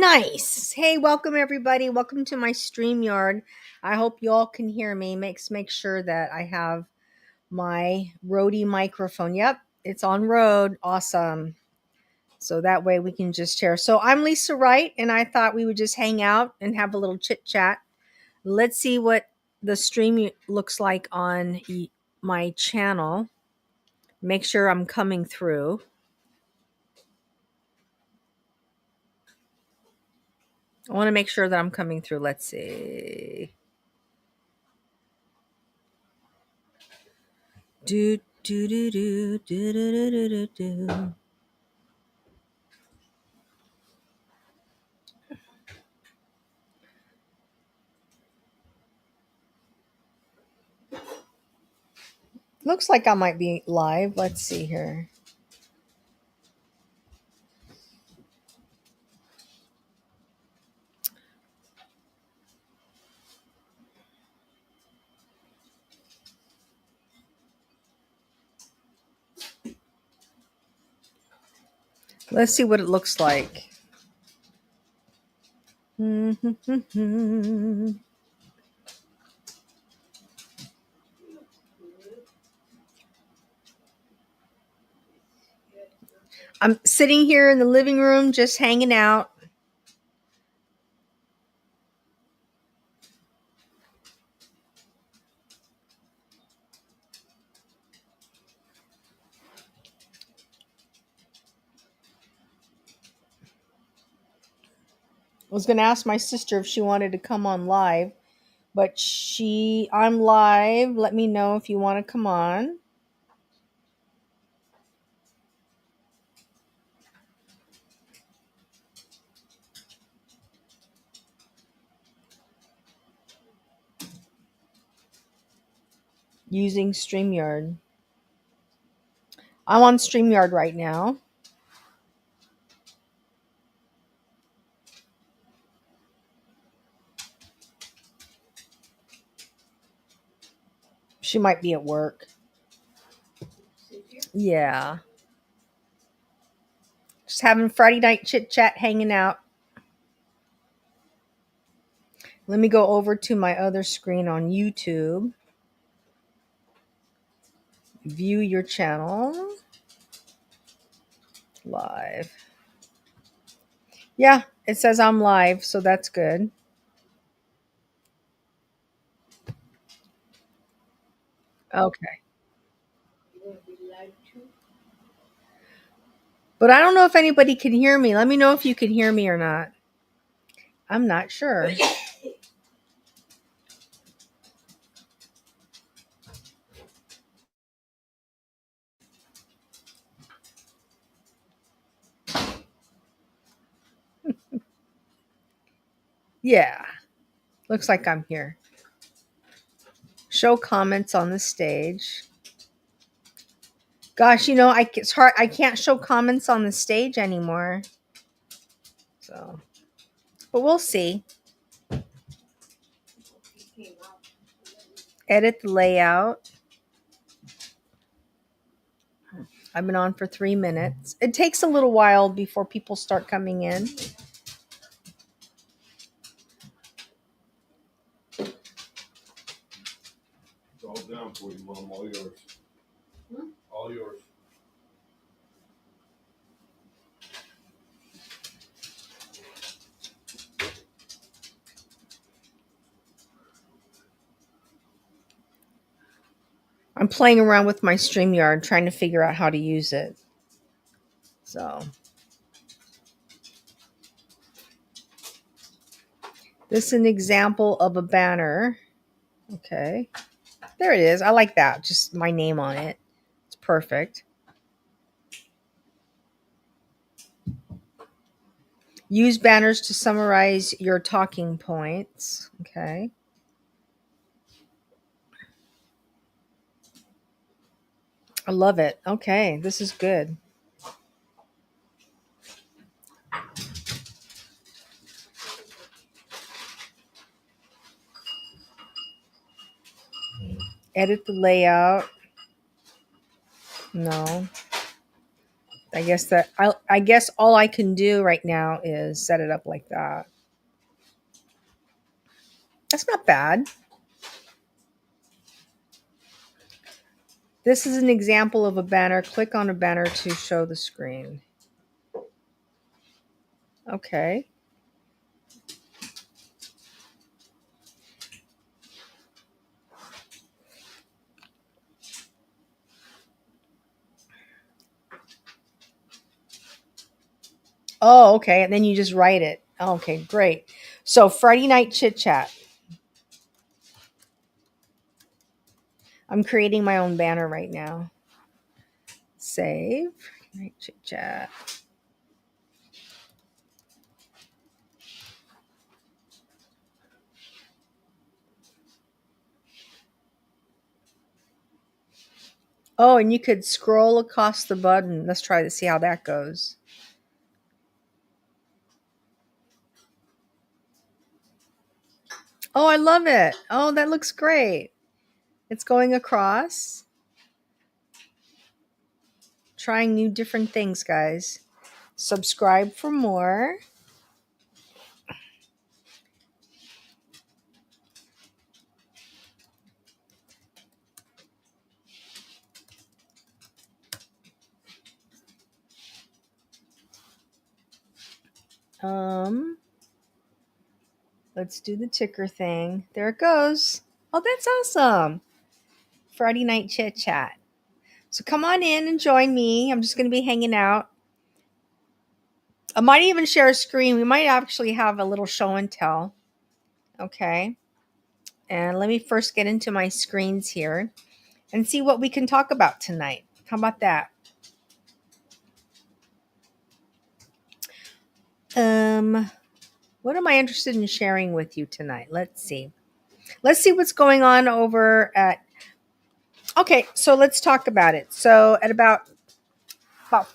Nice. Hey, welcome everybody. Welcome to my StreamYard. I hope you all can hear me. Make sure that I have my Rode microphone. Yep, it's on Rode. Awesome. So that way we can just share. So I'm Lisa Wright, and I thought we would just hang out and have a little chit chat. Let's see what the stream looks like on my channel. Make sure I'm coming through. I want to make sure that I'm coming through. Let's see. Do do do do do do do do do. Looks like I might be live. Let's see here. Let's see what it looks like. I'm sitting here in the living room just hanging out. I was going to ask my sister if she wanted to come on live, but I'm live. Let me know if you want to come on. Using StreamYard. I'm on StreamYard right now. She might be at work. Yeah. Just having Friday night chit chat, hanging out. Let me go over to my other screen on YouTube. View your channel. Live. Yeah, it says I'm live, so that's good. Okay. But I don't know if anybody can hear me. Let me know if you can hear me or not. I'm not sure. Yeah. Looks like I'm here. Show comments on the stage. Gosh, it's hard. I can't show comments on the stage anymore. So, but we'll see. Edit the layout. I've been on for 3 minutes. It takes a little while before people start coming in. It's all down for you, Mom. All yours. All yours. I'm playing around with my StreamYard, trying to figure out how to use it. So, this is an example of a banner. Okay. There it is. I like that. Just my name on it. It's perfect. Use banners to summarize your talking points. Okay. I love it. Okay. This is good. Edit the layout. No. I guess all I can do right now is set it up like that. That's not bad. This is an example of a banner. Click on a banner to show the screen. Okay. Oh, okay. And then you just write it. Okay, great. So Friday night chit chat. I'm creating my own banner right now. Save. Friday night chit chat. Oh, and you could scroll across the button. Let's try to see how that goes. Oh, I love it. Oh, that looks great. It's going across. Trying new different things, guys. Subscribe for more. Let's do the ticker thing. There it goes. Oh, that's awesome. Friday night chit chat. So come on in and join me. I'm just going to be hanging out. I might even share a screen. We might actually have a little show and tell. Okay. And let me first get into my screens here and see what we can talk about tonight. How about that? What am I interested in sharing with you tonight? Let's see. Let's see what's going on over at. Okay, so let's talk about it. So at about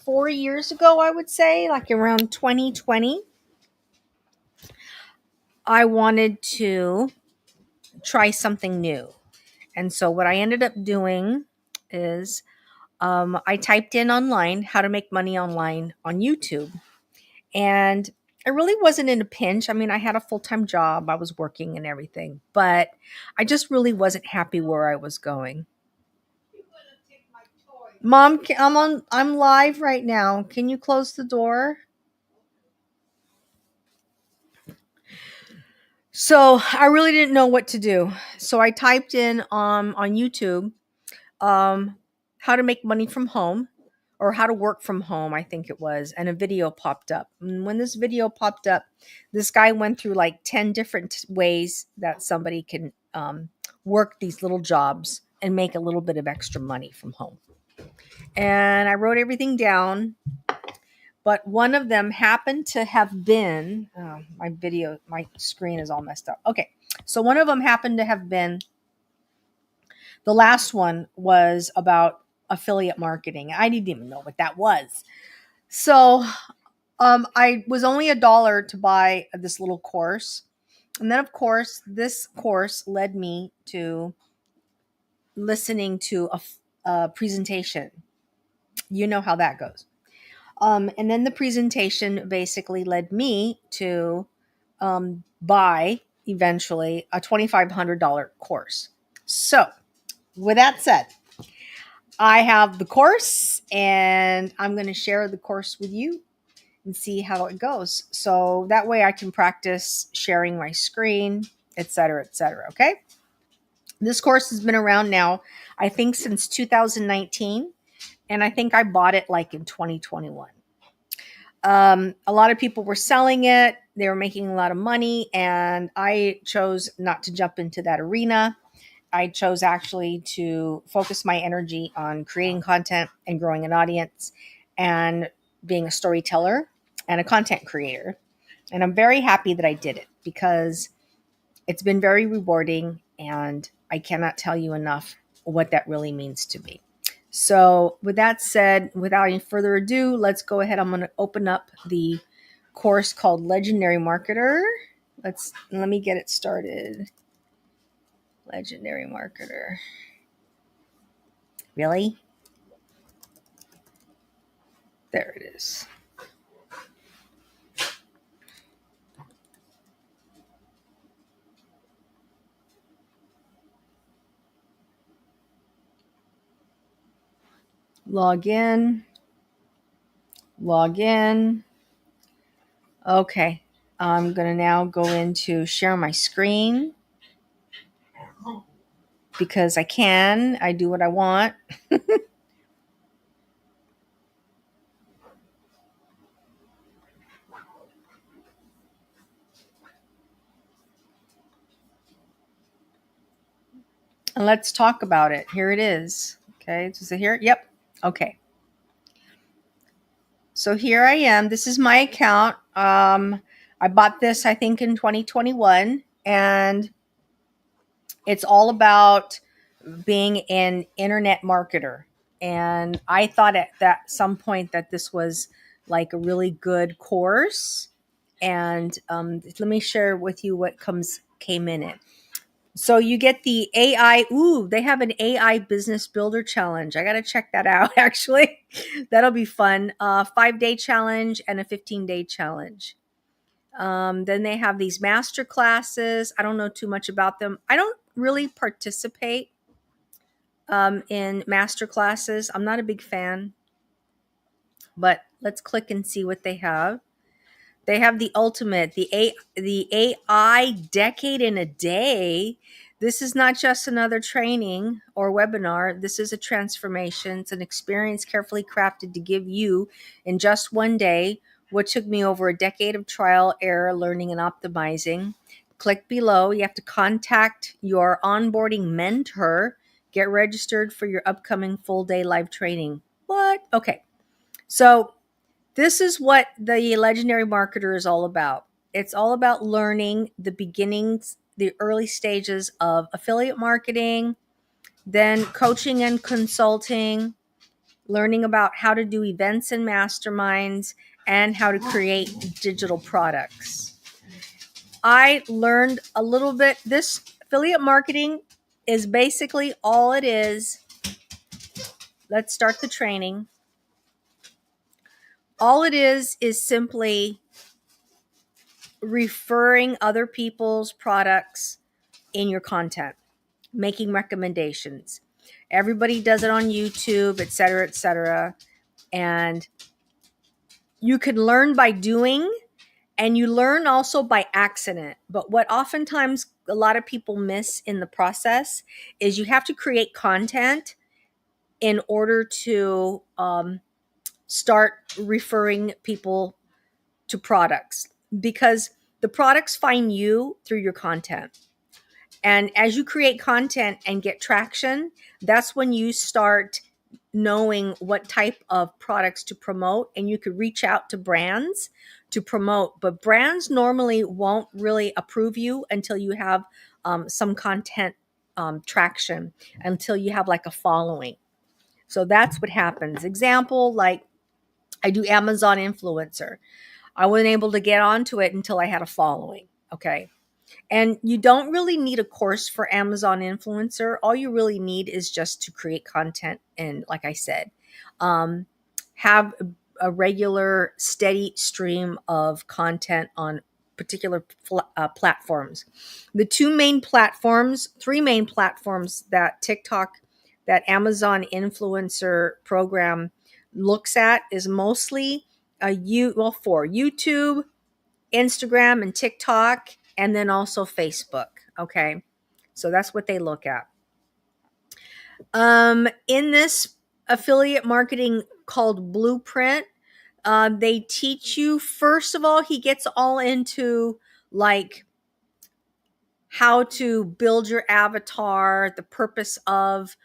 4 years ago, I would say, like around 2020, I wanted to try something new. And so what I ended up doing is I typed in online how to make money online on YouTube. And I really wasn't in a pinch. I mean, I had a full-time job, I was working and everything, but I just really wasn't happy where I was going. Mom, I'm live right now. Can you close the door? So I really didn't know what to do. So I typed in on YouTube um, how to make money from home or how to work from home, I think it was, and a video popped up. And when this video popped up, this guy went through like 10 different ways that somebody can work these little jobs and make a little bit of extra money from home. And I wrote everything down, but one of them happened to have been my screen is all messed up. Okay. So one of them happened to have been the last one was about affiliate marketing. I didn't even know what that was. So I was only $1 to buy this little course. And then, of course, this course led me to listening to a presentation. You know how that goes. And then the presentation basically led me to buy eventually a $2,500 course. So, with that said, I have the course and I'm going to share the course with you and see how it goes. So that way I can practice sharing my screen, etc., etc. Okay. This course has been around now, I think, since 2019. And I think I bought it like in 2021. A lot of people were selling it. They were making a lot of money. And I chose not to jump into that arena. I chose actually to focus my energy on creating content and growing an audience and being a storyteller and a content creator. And I'm very happy that I did it because it's been very rewarding and I cannot tell you enough what that really means to me. So, with that said, without any further ado, let's go ahead. I'm going to open up the course called Legendary Marketer. Let me get it started. Legendary Marketer. Really? There it is. Log in. Log in. Okay. I'm going to now go into share my screen because I can. I do what I want. And let's talk about it. Here it is. Okay. Is it here? Yep. Okay. So here I am. This is my account. I bought this, I think, in 2021, and it's all about being an internet marketer. And I thought at that some point that this was like a really good course. And let me share with you what came in it. So you get the AI. Ooh, they have an AI business builder challenge. I got to check that out. Actually, that'll be fun. 5-day challenge and a 15-day challenge. Then they have these master classes. I don't know too much about them. I don't really participate in master classes. I'm not a big fan, but let's click and see what they have. They have the ultimate, the AI decade in a day. This is not just another training or webinar. This is a transformation. It's an experience carefully crafted to give you in just one day what took me over a decade of trial, error, learning, and optimizing. Click below. You have to contact your onboarding mentor. Get registered for your upcoming full day live training. What? Okay. So this is what the Legendary Marketer is all about. It's all about learning the beginnings, the early stages of affiliate marketing, then coaching and consulting, learning about how to do events and masterminds, and how to create digital products. I learned a little bit. This affiliate marketing is basically all it is. Let's start the training. All it is simply referring other people's products in your content, making recommendations. Everybody does it on YouTube, et cetera, et cetera. And you can learn by doing, and you learn also by accident. But what oftentimes a lot of people miss in the process is you have to create content in order to start referring people to products, because the products find you through your content. And as you create content and get traction, that's when you start knowing what type of products to promote. And you could reach out to brands to promote, but brands normally won't really approve you until you have some content traction, until you have like a following. So that's what happens. Example, like I do Amazon influencer. I wasn't able to get onto it until I had a following. Okay. And you don't really need a course for Amazon influencer. All you really need is just to create content. And like I said, have a regular, steady stream of content on particular platforms. The three main platforms that that Amazon influencer program looks at is mostly four: YouTube, Instagram, and TikTok, and then also Facebook. Okay. So that's what they look at. In this affiliate marketing called Blueprint, they teach you, first of all, he gets all into like how to build your avatar, the purpose of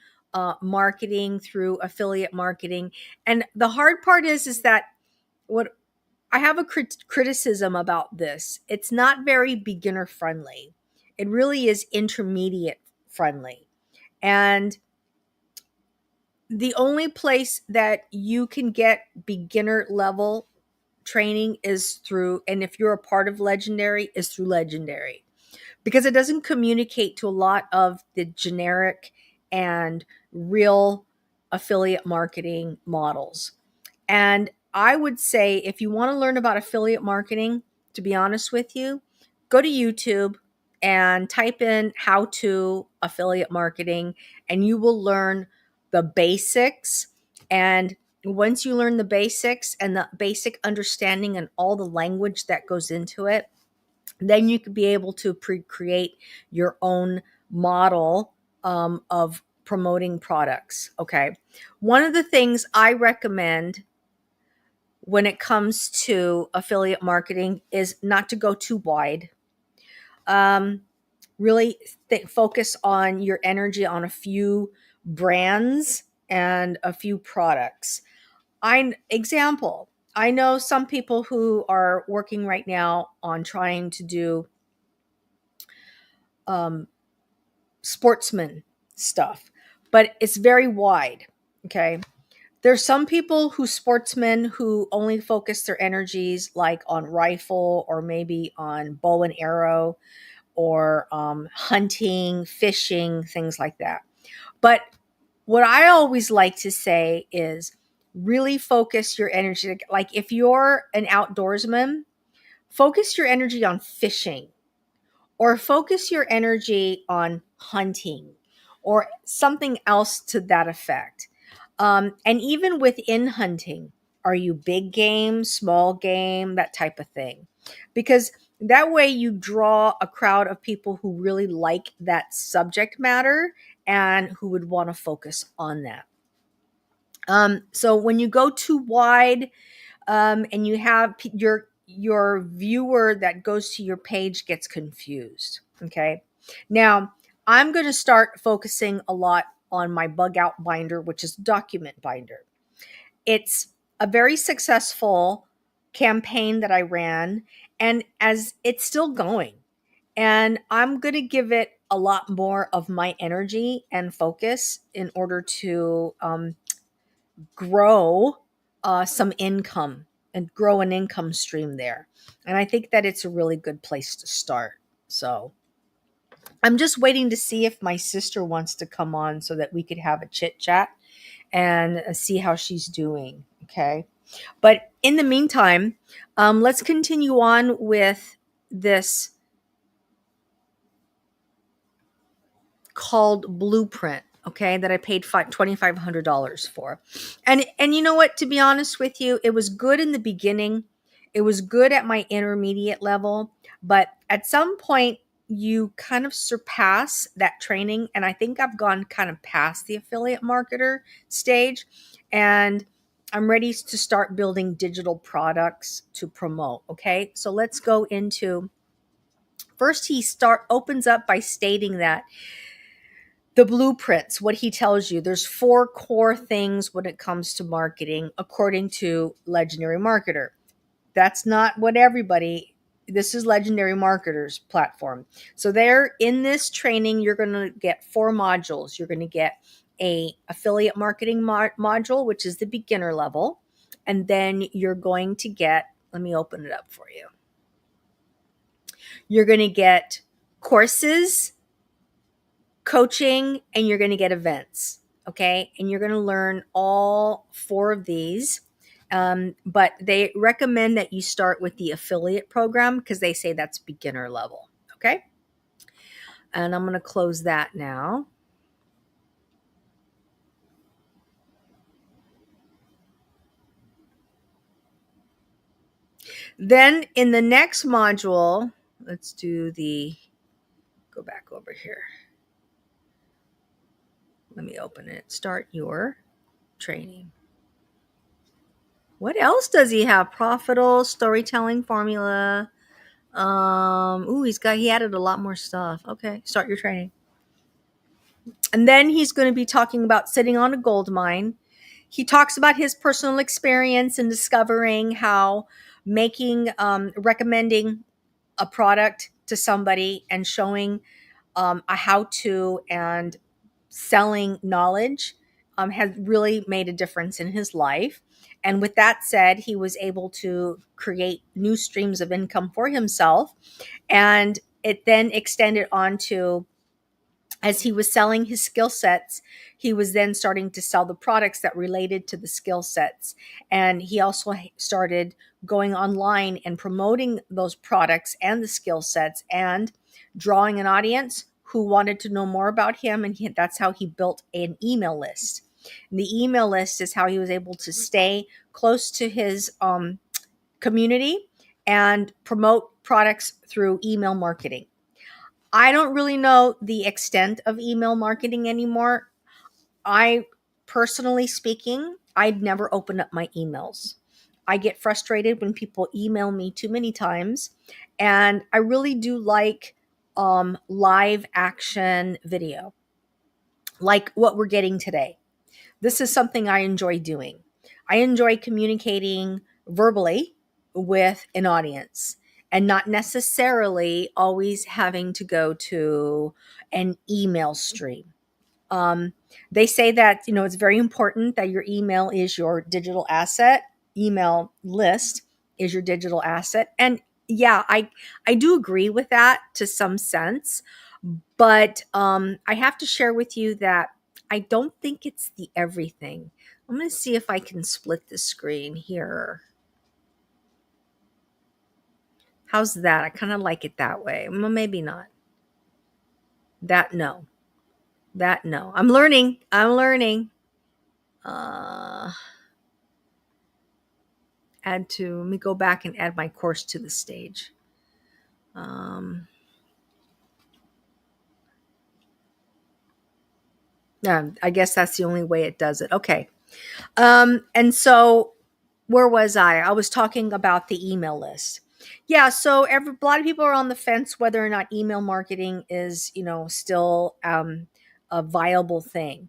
marketing through affiliate marketing. And the hard part is that what I have a criticism about this. It's not very beginner friendly. It really is intermediate friendly. And the only place that you can get beginner level training is through, and if you're a part of Legendary, is through Legendary, because it doesn't communicate to a lot of the generic and real affiliate marketing models. And I would say if you want to learn about affiliate marketing, to be honest with you, go to YouTube and type in how to affiliate marketing, and you will learn the basics. And once you learn the basics and the basic understanding and all the language that goes into it, then you could be able to create your own model of promoting products. Okay. One of the things I recommend when it comes to affiliate marketing is not to go too wide. Um, really focus on your energy on a few brands and a few products. I know some people who are working right now on trying to do um, sportsman stuff, but it's very wide. Okay. There's some people who sportsmen who only focus their energies like on rifle or maybe on bow and arrow or hunting, fishing, things like that. But what I always like to say is really focus your energy. Like if you're an outdoorsman, focus your energy on fishing or focus your energy on hunting or something else to that effect. And even within hunting, are you big game, small game, that type of thing? Because that way you draw a crowd of people who really like that subject matter and who would want to focus on that. So when you go too wide, and you have your viewer that goes to your page gets confused. Okay, now I'm going to start focusing a lot on my bug out binder, which is document binder. It's a very successful campaign that I ran, and as it's still going, and I'm going to give it a lot more of my energy and focus in order to grow some income and grow an income stream there. And I think that it's a really good place to start. So I'm just waiting to see if my sister wants to come on so that we could have a chit chat and see how she's doing. Okay. But in the meantime, let's continue on with this called Blueprint, okay, that I paid $2,500 for. And you know what, to be honest with you, it was good in the beginning. It was good at my intermediate level, but at some point you kind of surpass that training, and I think I've gone kind of past the affiliate marketer stage, and I'm ready to start building digital products to promote. Okay, so let's go into first. He start opens up by stating that the blueprints, what he tells you, there's 4 core things when it comes to marketing, according to Legendary Marketer. That's not what everybody, this is Legendary Marketer's platform. So there in this training, you're going to get 4 modules. You're going to get a affiliate marketing module, which is the beginner level. And then you're going to get, let me open it up for you. You're going to get courses, coaching, and you're going to get events. Okay. And you're going to learn all 4 of these. But they recommend that you start with the affiliate program because they say that's beginner level. Okay. And I'm going to close that now. Then in the next module, let's do go back over here. Let me open it. Start your training. What else does he have? Profitable storytelling formula. He added a lot more stuff. Okay, start your training. And then he's going to be talking about sitting on a gold mine. He talks about his personal experience in discovering how recommending a product to somebody and showing a how to and selling knowledge has really made a difference in his life. And with that said, he was able to create new streams of income for himself. And it then extended on to As he was selling his skill sets, he was then starting to sell the products that related to the skill sets. And he also started going online and promoting those products and the skill sets and drawing an audience who wanted to know more about him. And that's how he built an email list. And the email list is how he was able to stay close to his community and promote products through email marketing. I don't really know the extent of email marketing anymore. I, personally speaking, I'd never open up my emails. I get frustrated when people email me too many times. And I really do like live action video, like what we're getting today. This is something I enjoy doing. I enjoy communicating verbally with an audience and not necessarily always having to go to an email stream. Um, they say that, it's very important that your email is your digital asset. Email list is your digital asset. And yeah, I do agree with that to some sense. But I have to share with you that I don't think it's the everything. I'm going to see if I can split the screen here. How's that? I kind of like it that way. Well, maybe not. That no. That no. I'm learning. I'm learning. Uh, let me go back and add my course to the stage. Yeah, I guess that's the only way it does it. Okay. And so where was I? I was talking about the email list. Yeah, so a lot of people are on the fence whether or not email marketing is, still a viable thing.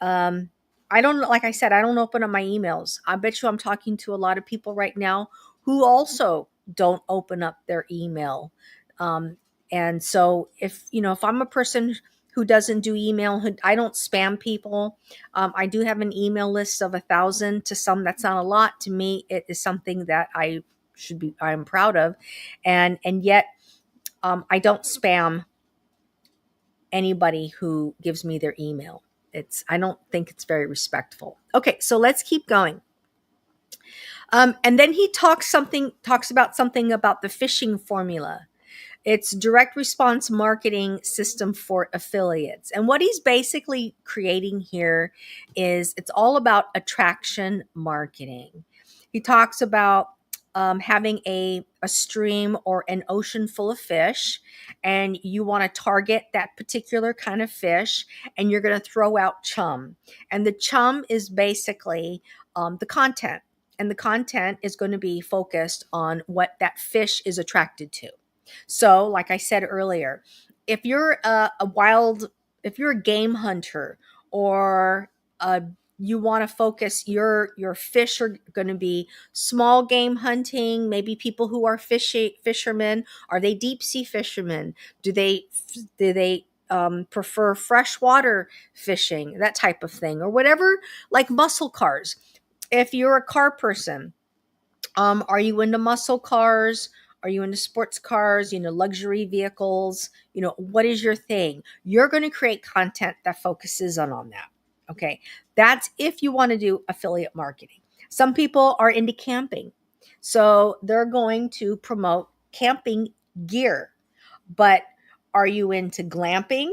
Um, I don't, like I said, I don't open up my emails. I bet you I'm talking to a lot of people right now who also don't open up their email. Um, and so if I'm a person who doesn't do email, I don't spam people. I do have an email list of 1,000. To some, that's not a lot. To me, it is something that I'm proud of. And yet, I don't spam anybody who gives me their email. I don't think it's very respectful. Okay, so let's keep going. And then he talks about something about the phishing formula. It's direct response marketing system for affiliates. And what he's basically creating here is it's all about attraction marketing. He talks about having a stream or an ocean full of fish, and you want to target that particular kind of fish, and you're going to throw out chum. And the chum is basically the content. And the content is going to be focused on what that fish is attracted to. So, like I said earlier, if you're if you're a game hunter, or you want to focus your fish are going to be small game hunting, maybe people who are fishermen. Are they deep sea fishermen? Do they prefer freshwater fishing, that type of thing, or whatever, like muscle cars? If you're a car person, are you into muscle cars? Are you into sports cars, luxury vehicles? What is your thing? You're going to create content that focuses on that. Okay. That's if you want to do affiliate marketing. Some people are into camping. So they're going to promote camping gear. But are you into glamping?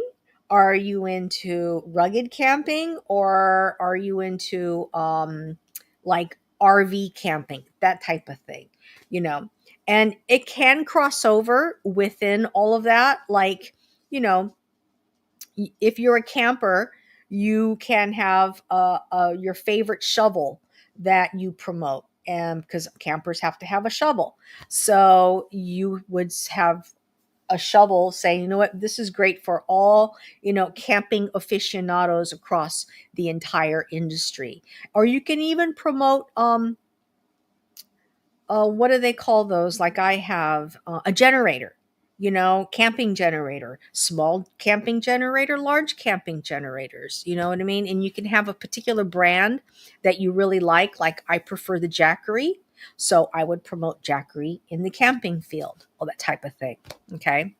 Are you into rugged camping? Or are you into like RV camping, that type of thing, you know? And it can cross over within all of that. Like, you know, if you're a camper, you can have your favorite shovel that you promote. And because campers have to have a shovel. So you would have a shovel saying, you know what, this is great for all, camping aficionados across the entire industry. Or you can even promote, what do they call those? Like I have a generator, camping generator, small camping generator, large camping generators, you know what I mean? And you can have a particular brand that you really like I prefer the Jackery. So I would promote Jackery in the camping field, all that type of thing. Okay.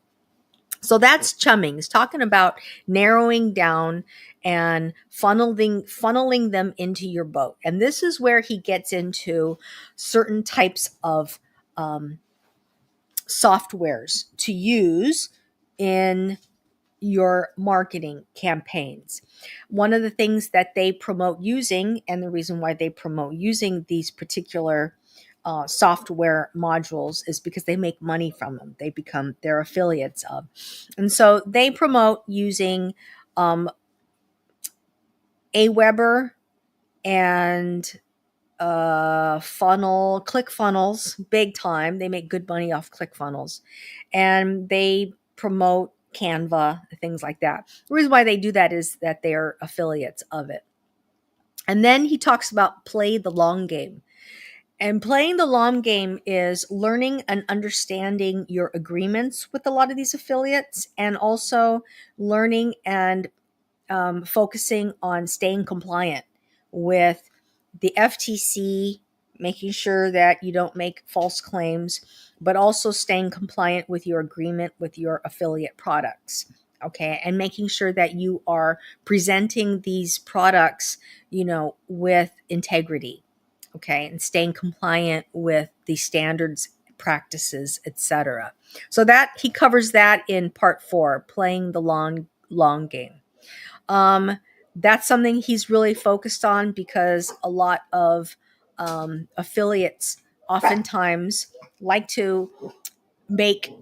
So that's chumming. It's talking about narrowing down and funneling them into your boat. And this is where he gets into certain types of softwares to use in your marketing campaigns. One of the things that they promote using, and the reason why they promote using these particular software modules, is because they make money from them. They become their affiliates of. And so they promote using um, Aweber and click funnels, big time. They make good money off click funnels, and they promote Canva, things like that. The reason why they do that is that they're affiliates of it. And then he talks about play the long game. And playing the long game is learning and understanding your agreements with a lot of these affiliates, and also learning and focusing on staying compliant with the FTC, making sure that you don't make false claims, but also staying compliant with your agreement with your affiliate products. Okay. And making sure that you are presenting these products, with integrity. Okay. And staying compliant with the standards, practices, etc. So that he covers that in part 4, playing the long game. Um, that's something he's really focused on, because a lot of affiliates oftentimes like to make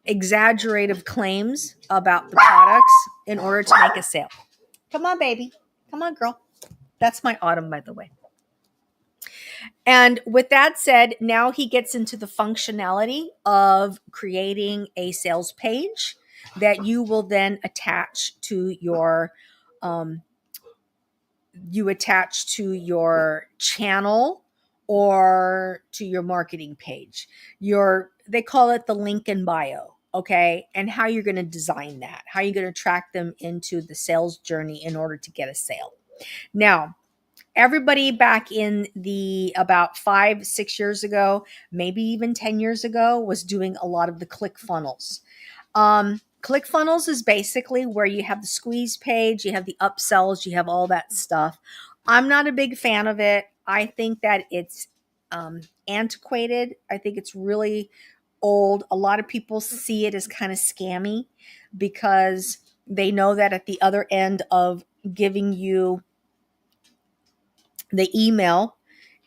exaggerative claims about the products in order to make a sale. Come on, baby. Come on, girl. That's my Autumn, by the way. And with that said, now he gets into the functionality of creating a sales page that you will then attach to your channel or to your marketing page. They call it the link in bio. Okay. And how you're going to design that, how you're going to track them into the sales journey in order to get a sale. Now, everybody back in the about 5-6 years ago, maybe even 10 years ago, was doing a lot of the click funnels. ClickFunnels is basically where you have the squeeze page, you have the upsells, you have all that stuff. I'm not a big fan of it. I think that it's antiquated. I think it's really old. A lot of people see it as kind of scammy, because they know that at the other end of giving you the email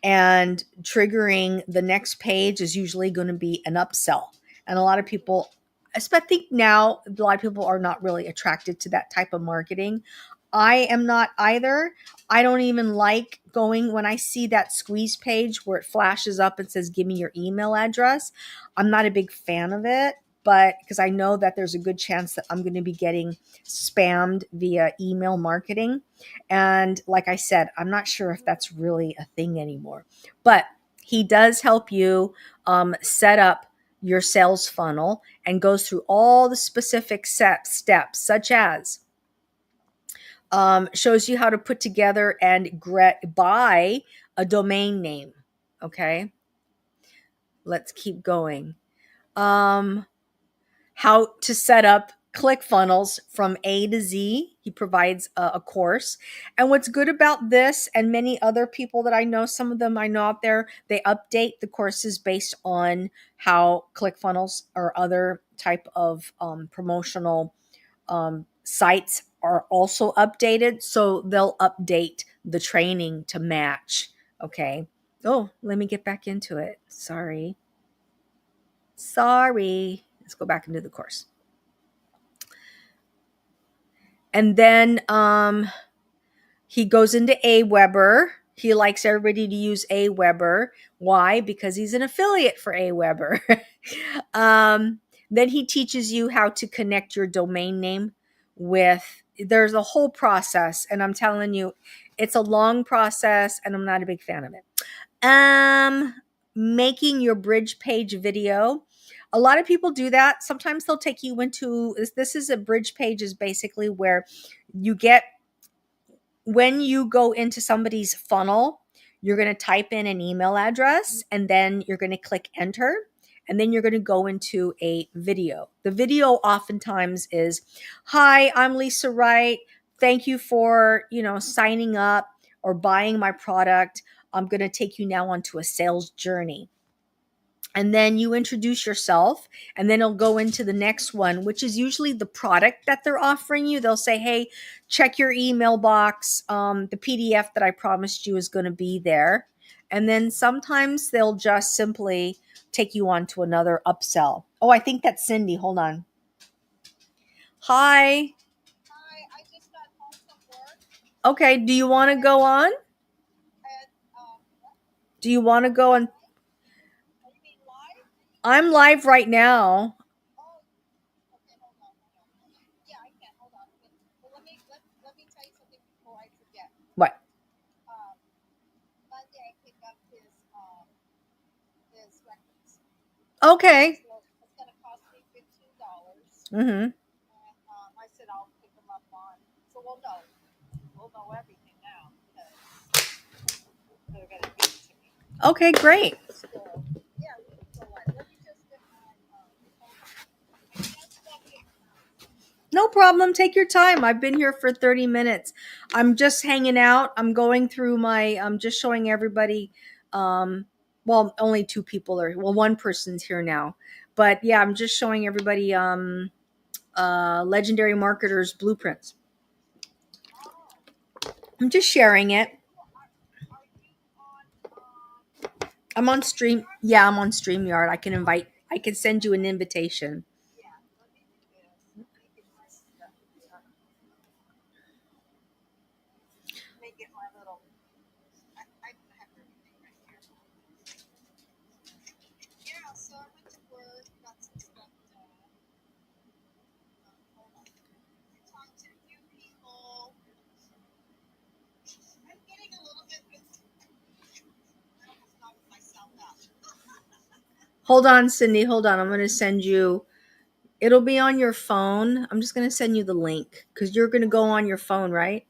and triggering the next page is usually going to be an upsell. And a lot of people, I think now, a lot of people are not really attracted to that type of marketing. I am not either. I don't even like going when I see that squeeze page where it flashes up and says, give me your email address. I'm not a big fan of it, but because I know that there's a good chance that I'm going to be getting spammed via email marketing. And like I said, I'm not sure if that's really a thing anymore, but he does help you set up your sales funnel and goes through all the specific steps, such as shows you how to put together and buy a domain name. Okay. Let's keep going. How to set up ClickFunnels from A to Z. He provides a course. And what's good about this, and many other people that I know, some of them I know out there, they update the courses based on how ClickFunnels or other type of promotional sites are also updated. So they'll update the training to match. Okay. Oh, let me get back into it. Sorry. Let's go back into the course. And then he goes into Aweber. He likes everybody to use Aweber. Why? Because he's an affiliate for Aweber. Then he teaches you how to connect your domain name there's a whole process. And I'm telling you, it's a long process and I'm not a big fan of it. Making your bridge page video. A lot of people do that. Sometimes they'll take you into, this is a bridge page, is basically where you get, when you go into somebody's funnel, you're going to type in an email address and then you're going to click enter. and then you're going to go into a video. The video oftentimes is, "Hi, I'm Lisa Wright. Thank you for, signing up or buying my product. I'm going to take you now onto a sales journey." And then you introduce yourself, and then it'll go into the next one, which is usually the product that they're offering you. They'll say, "Hey, check your email box. The PDF that I promised you is going to be there." And then sometimes they'll just simply take you on to another upsell. Oh, I think that's Cindy. Hold on. Hi. Okay, do you want to go on? Do you want to go on? I'm live right now. What? Okay. Mm-hmm. Okay, great. No problem. Take your time. I've been here for 30 minutes. I'm just hanging out. I'm just showing everybody. Well, only two people are, well, one person's here now. But yeah, I'm just showing everybody legendary marketers blueprints. I'm just sharing it. I'm on stream. Yeah, I'm on StreamYard. I can send you an invitation. Hold on, Cindy. Hold on. I'm going to send you. It'll be on your phone. I'm just going to send you the link because you're going to go on your phone, right?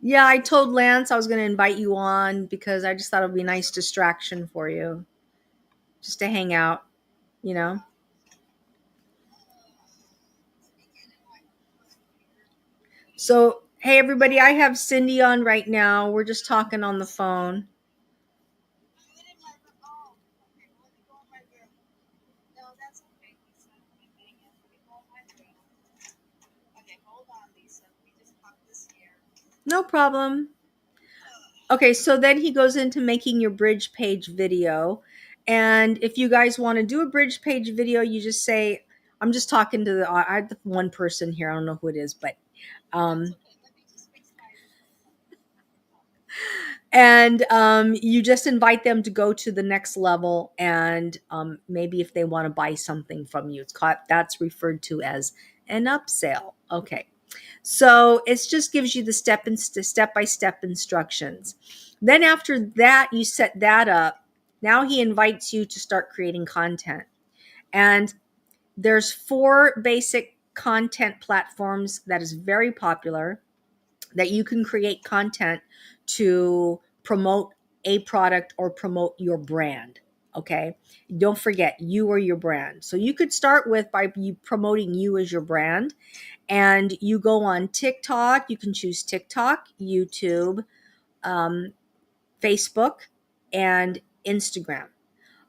Yeah, I told Lance I was going to invite you on because I just thought it would be a nice distraction for you just to hang out, you know? So, hey, everybody, I have Cindy on right now. We're just talking on the phone. No problem. Okay, so then he goes into making your bridge page video. And if you guys want to do a bridge page video, you just say, I'm just talking to the one person here. I don't know who it is, but um, and you just invite them to go to the next level, and maybe if they want to buy something from you, that's referred to as an upsell. Okay, so it just gives you the step-by-step instructions. Then after that, you set that up. Now he invites you to start creating content, and there's 4 basic content platforms that is very popular that you can create content to promote a product or promote your brand. Okay. Don't forget, you are your brand. So you could start with by you promoting you as your brand, and you go on TikTok. You can choose TikTok, YouTube, um, Facebook, and Instagram.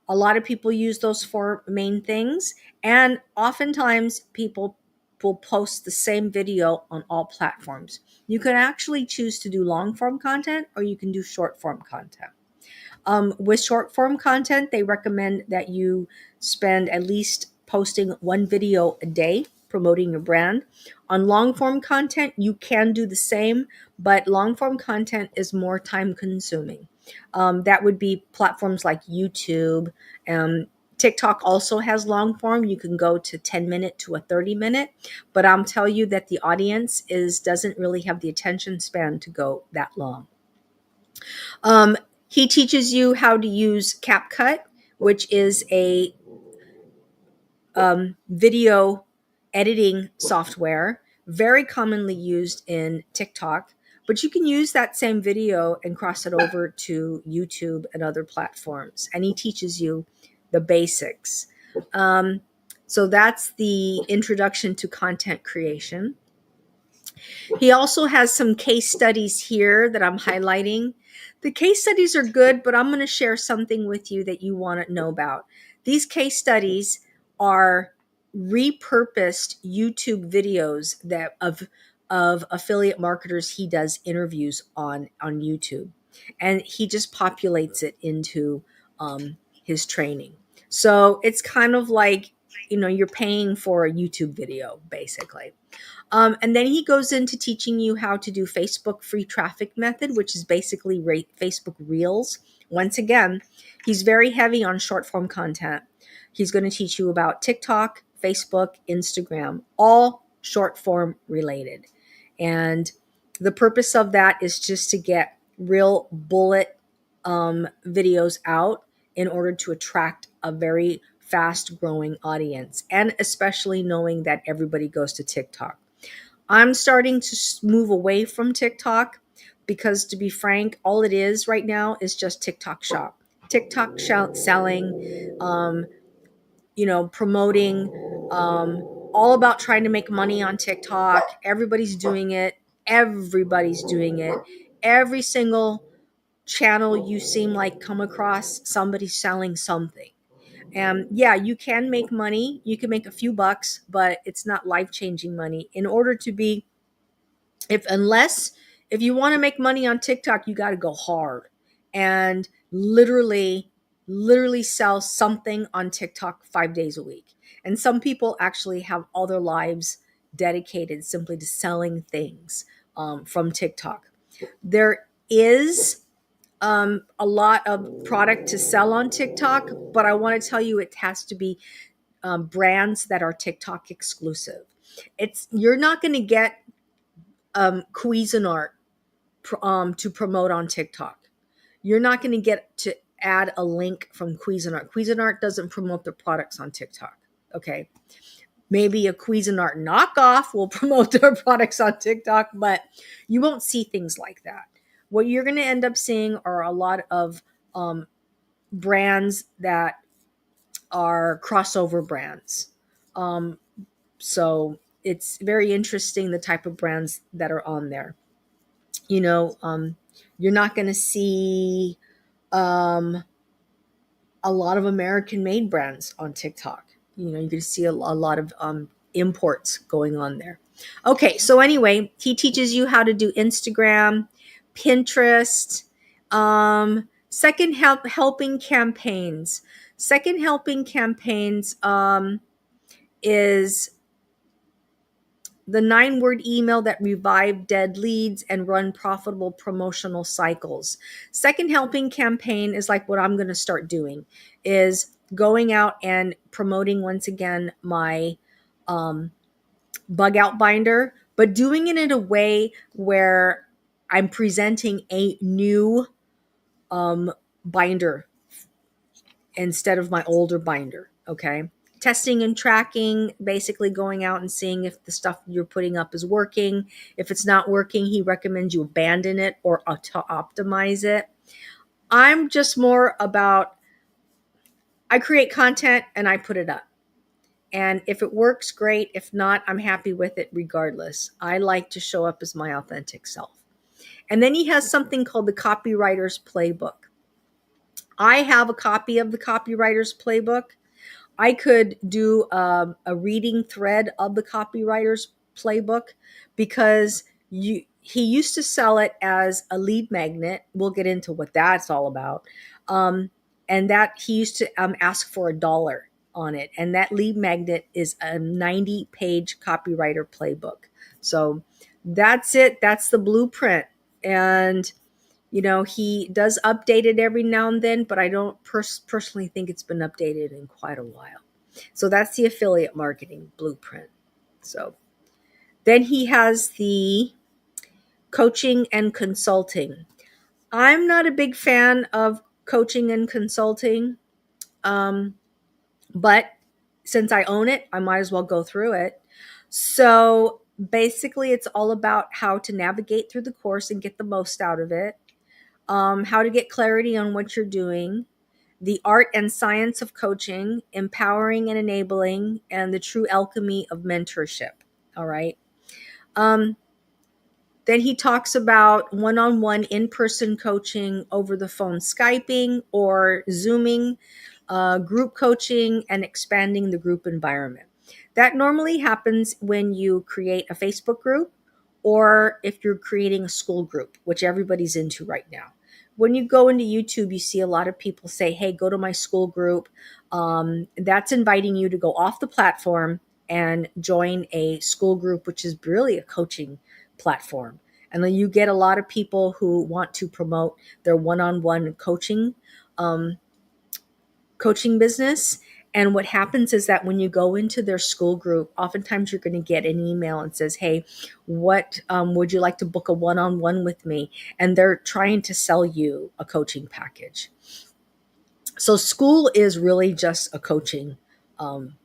A lot of people use those 4 main things, and oftentimes people will post the same video on all platforms. You can actually choose to do long form content or you can do short form content. With short form content, they recommend that you spend at least posting 1 video a day promoting your brand. On long form content, you can do the same, but long form content is more time consuming. That would be platforms like YouTube. TikTok also has long form. You can go to 10-minute to a 30-minute, but I'll tell you that the audience doesn't really have the attention span to go that long. He teaches you how to use CapCut, which is a video editing software very commonly used in TikTok, but you can use that same video and cross it over to YouTube and other platforms. And he teaches you the basics. Um, so that's the introduction to content creation. He also has some case studies here that I'm highlighting. The case studies are good, but I'm going to share something with you that you want to know about. These case studies are repurposed YouTube videos that of affiliate marketers he does interviews on YouTube, and he just populates it into his training. So it's kind of like, you're paying for a YouTube video basically. And then he goes into teaching you how to do Facebook free traffic method, which is basically Facebook Reels. Once again, he's very heavy on short form content. He's going to teach you about TikTok, Facebook, Instagram, all short form related. And the purpose of that is just to get real bullet videos out in order to attract a very fast growing audience, and especially knowing that everybody goes to TikTok. I'm starting to move away from TikTok because, to be frank, all it is right now is just TikTok shop. TikTok selling, promoting, all about trying to make money on TikTok. Everybody's doing it. Everybody's doing it. Every single channel you seem like come across, somebody's selling something. And yeah, you can make money. You can make a few bucks, but it's not life-changing money. In order to be if you want to make money on TikTok, you got to go hard and literally sell something on TikTok 5 days a week. And some people actually have all their lives dedicated simply to selling things from TikTok. There is a lot of product to sell on TikTok, but I want to tell you it has to be brands that are TikTok exclusive. You're not going to get Cuisinart to promote on TikTok. You're not going to get to add a link from Cuisinart. Cuisinart doesn't promote their products on TikTok. Okay. Maybe a Cuisinart knockoff will promote their products on TikTok, but you won't see things like that. What you're going to end up seeing are a lot of brands that are crossover brands. So it's very interesting the type of brands that are on there. You're not going to see a lot of American made brands on TikTok. You're going to see a lot of imports going on there. Okay, so anyway, he teaches you how to do Instagram, Pinterest, second helping campaigns. Second helping campaigns is the 9-word email that revive dead leads and run profitable promotional cycles. Second helping campaign is like what I'm going to start doing, is going out and promoting once again my bug out binder, but doing it in a way where I'm presenting a new binder instead of my older binder. Okay. Testing and tracking, basically going out and seeing if the stuff you're putting up is working. If it's not working, he recommends you abandon it or to optimize it. I'm just more about, I create content and I put it up. And if it works, great. If not, I'm happy with it regardless. I like to show up as my authentic self. And then he has something called the Copywriter's Playbook. I have a copy of the Copywriter's Playbook. I could do a reading thread of the Copywriter's Playbook because he used to sell it as a lead magnet. We'll get into what that's all about. And that he used to ask for $1 on it. And that lead magnet is a 90-page copywriter playbook. So that's it. That's the blueprint. And he does update it every now and then, but I don't personally think it's been updated in quite a while. So that's the affiliate marketing blueprint. So then he has the coaching and consulting. I'm not a big fan of coaching and consulting, but since I own it, I might as well go through it. So Basically, it's all about how to navigate through the course and get the most out of it, how to get clarity on what you're doing, the art and science of coaching, empowering and enabling, and the true alchemy of mentorship. All right. Um, then he talks about one on one in person coaching, over the phone Skyping or Zooming, group coaching, and expanding the group environment. That normally happens when you create a Facebook group or if you're creating a school group, which everybody's into right now. When you go into YouTube, you see a lot of people say, hey, go to my school group. That's inviting you to go off the platform and join a school group, which is really a coaching platform. And then you get a lot of people who want to promote their one-on-one um, coaching business. And what happens is that when you go into their school group, oftentimes you're going to get an email and says, hey, what would you like to book a one-on-one with me? And they're trying to sell you a coaching package. So school is really just a coaching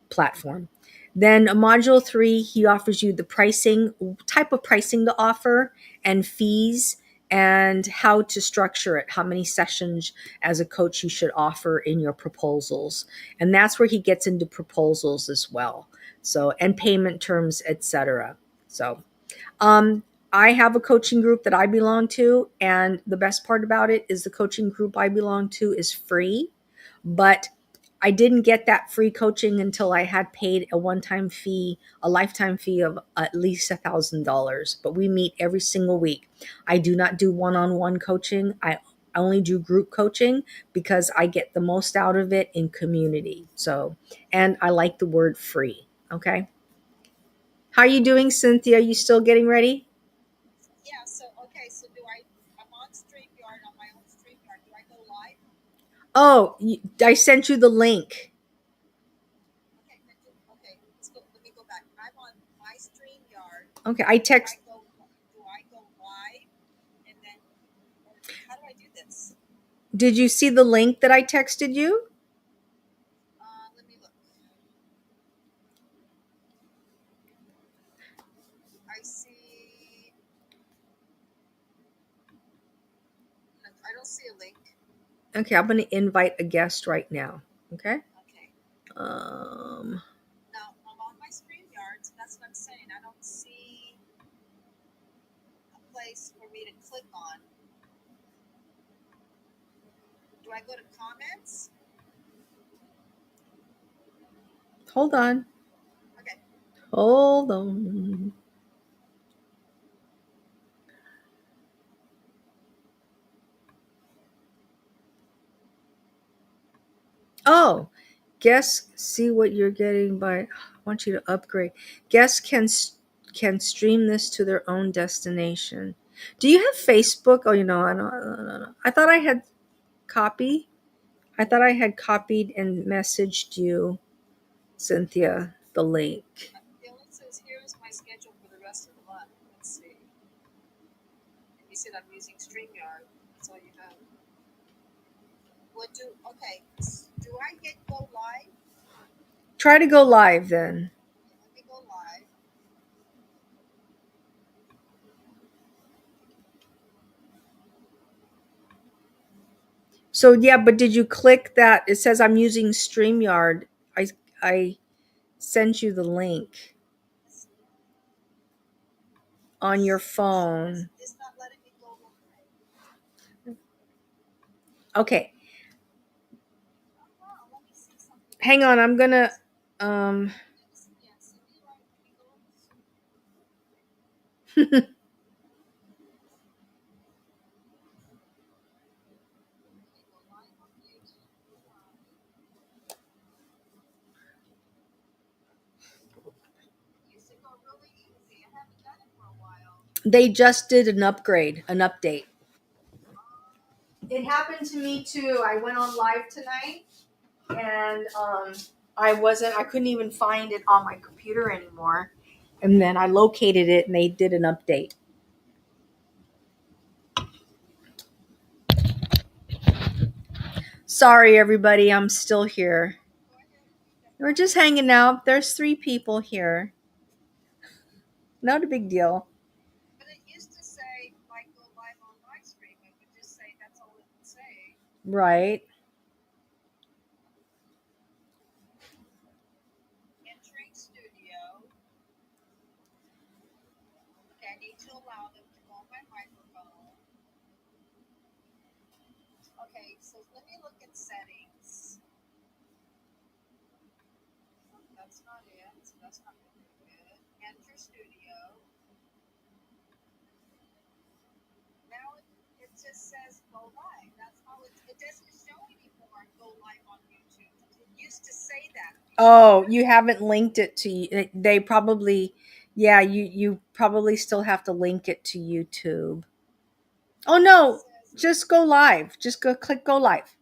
platform. Then module 3, he offers you the pricing, type of pricing to offer, and fees, and how to structure it, how many sessions as a coach you should offer in your proposals. And that's where he gets into proposals as well. So, and payment terms, etc. So um, I have a coaching group that I belong to, and the best part about it is the coaching group I belong to is free, but I didn't get that free coaching until I had paid a one-time fee, a lifetime fee of at least $1,000. But we meet every single week. I do not do one-on-one coaching. I only do group coaching because I get the most out of it in community. So, and I like the word free. Okay. How are you doing, Cynthia? You still getting ready? Oh, I sent you the link. Okay, I text. Did you see the link that I texted you? Okay, I'm going to invite a guest right now. Okay. Um. Hold on. Hold on. Oh, guests see what you're getting by. I want you to upgrade. Guests can stream this to their own destination. Do you have Facebook? Oh, I don't. I thought I had copy. I thought I had copied and messaged you, Cynthia, the link. Try to go live then. So yeah, but did you click that? It says I'm using StreamYard. I sent you the link on your phone. Okay. Hang on, I'm gonna um they just did an upgrade, an update. It happened to me too. I went on live tonight and I couldn't even find it on my computer anymore. And then I located it and they did an update. Sorry everybody, I'm still here. We're just hanging out. There's 3 people here. Not a big deal. Right. Oh, you haven't linked it to they probably, yeah, you probably still have to link it to YouTube. Oh no, just go live. Just go click go live.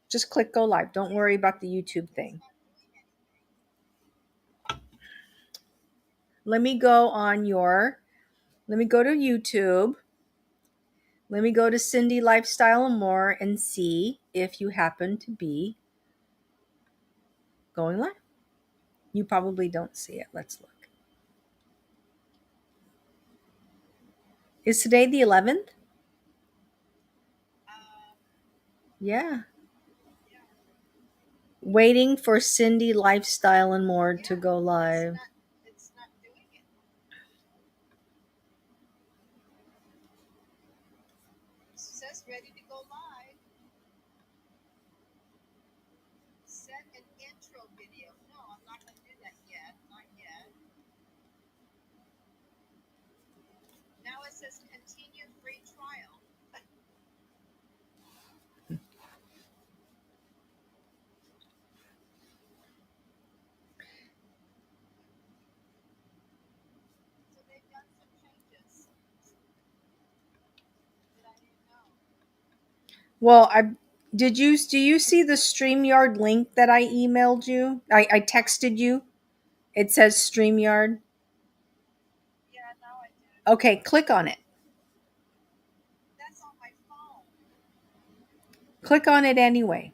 Just click go live. Don't worry about the YouTube thing. Let me go on your let me go to YouTube. Let me go to Cindy Lifestyle and More and see if you happen to be going live. You probably don't see it. Let's look. Is today the 11th? Yeah. Waiting for Cindy Lifestyle and More to go live. Well, I do you see the StreamYard link that I emailed you? I texted you. It says StreamYard. Okay, click on it. Click on it anyway.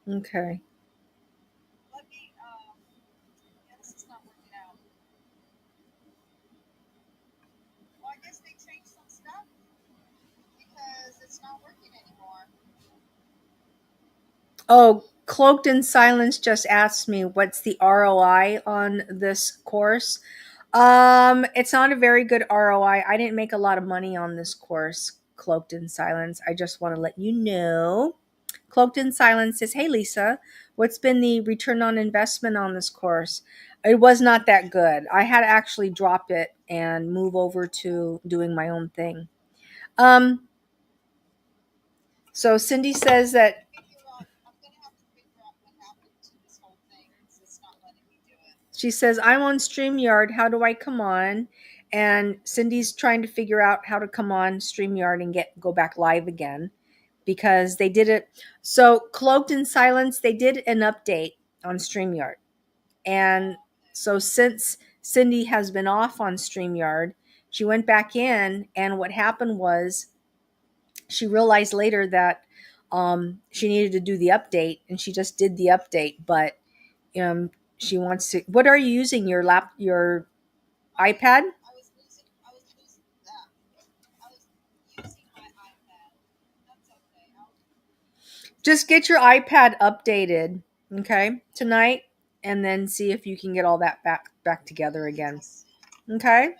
Okay. Oh, Cloaked in Silence just asked me what's the ROI on this course. It's not a very good ROI. I didn't make a lot of money on this course, Cloaked in Silence. I just want to let you know. Cloaked in Silence says, "Hey Lisa, what's been the return on investment on this course?" It was not that good. I had to actually drop it and move over to doing my own thing. Um, so Cindy says that she says, "I'm on StreamYard. How do I come on?" And Cindy's trying to figure out how to come on StreamYard and go back live again because they did it. So Cloaked in Silence, they did an update on StreamYard. And so since Cindy has been off on StreamYard, she went back in, and what happened was she realized later that she needed to do the update, and she just did the update. But um, she wants to. What are you using? Your iPad? Just get your iPad updated, okay, tonight, and then see if you can get all that back together again. Okay.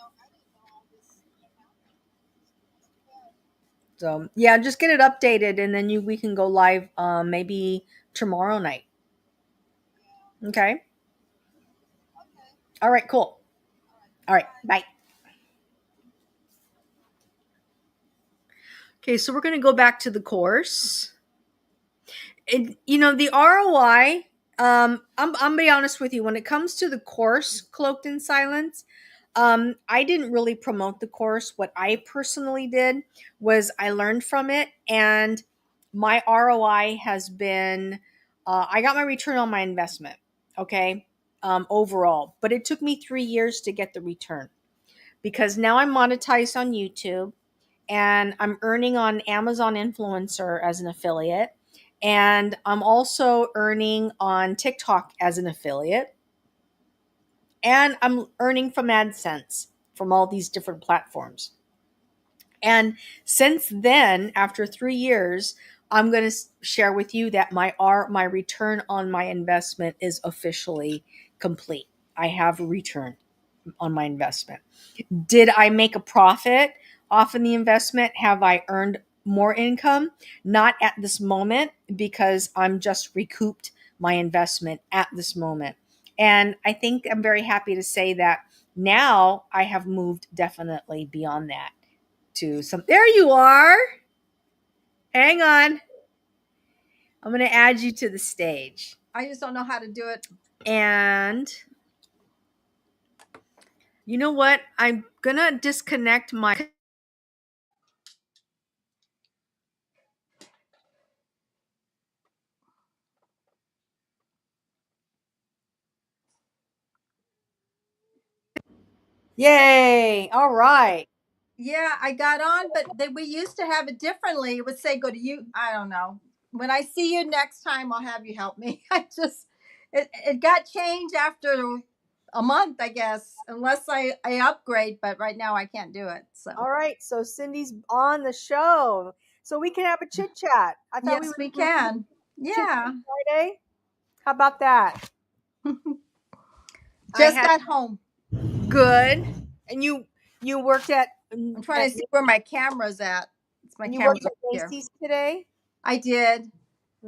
So yeah, just get it updated, and then we can go live maybe tomorrow night. Okay. All right. Cool. All right. Bye. Okay, so we're going to go back to the course. The ROI. I'm gonna be honest with you. When it comes to the course, Cloaked in Silence, I didn't really promote the course. What I personally did was I learned from it, and my ROI has been, I got my return on my investment. Okay, overall, but it took me 3 years to get the return. because now I'm monetized on YouTube and I'm earning on Amazon Influencer as an affiliate. And I'm also earning on TikTok as an affiliate. And I'm earning from AdSense from all these different platforms. And since then, after 3 years, I'm going to share with you that my return on my investment is officially complete. I have a return on my investment. Did I make a profit off in the investment? Have I earned more income? Not at this moment because I'm just recouped my investment at this moment. And I think I'm very happy to say that now I have moved definitely beyond that to some. There you are. Hang on. I'm going to add you to the stage. I just don't know how to do it. And you know what? I'm going to disconnect my. Yay. All right. Yeah, I got on, but we used to have it differently. It would say go to you. I don't know. When I see you next time, I'll have you help me. It got changed after a month, I guess, unless I upgrade. But right now I can't do it. So All right. So Cindy's on the show. So we can have a chit chat. I thought we yes, would we do a can. chit chat Yeah, Friday. How about that? I just had got home. good. And you worked I'm trying to see where my camera's at. It's my and you worked camera's at over here. Macy's today? I did.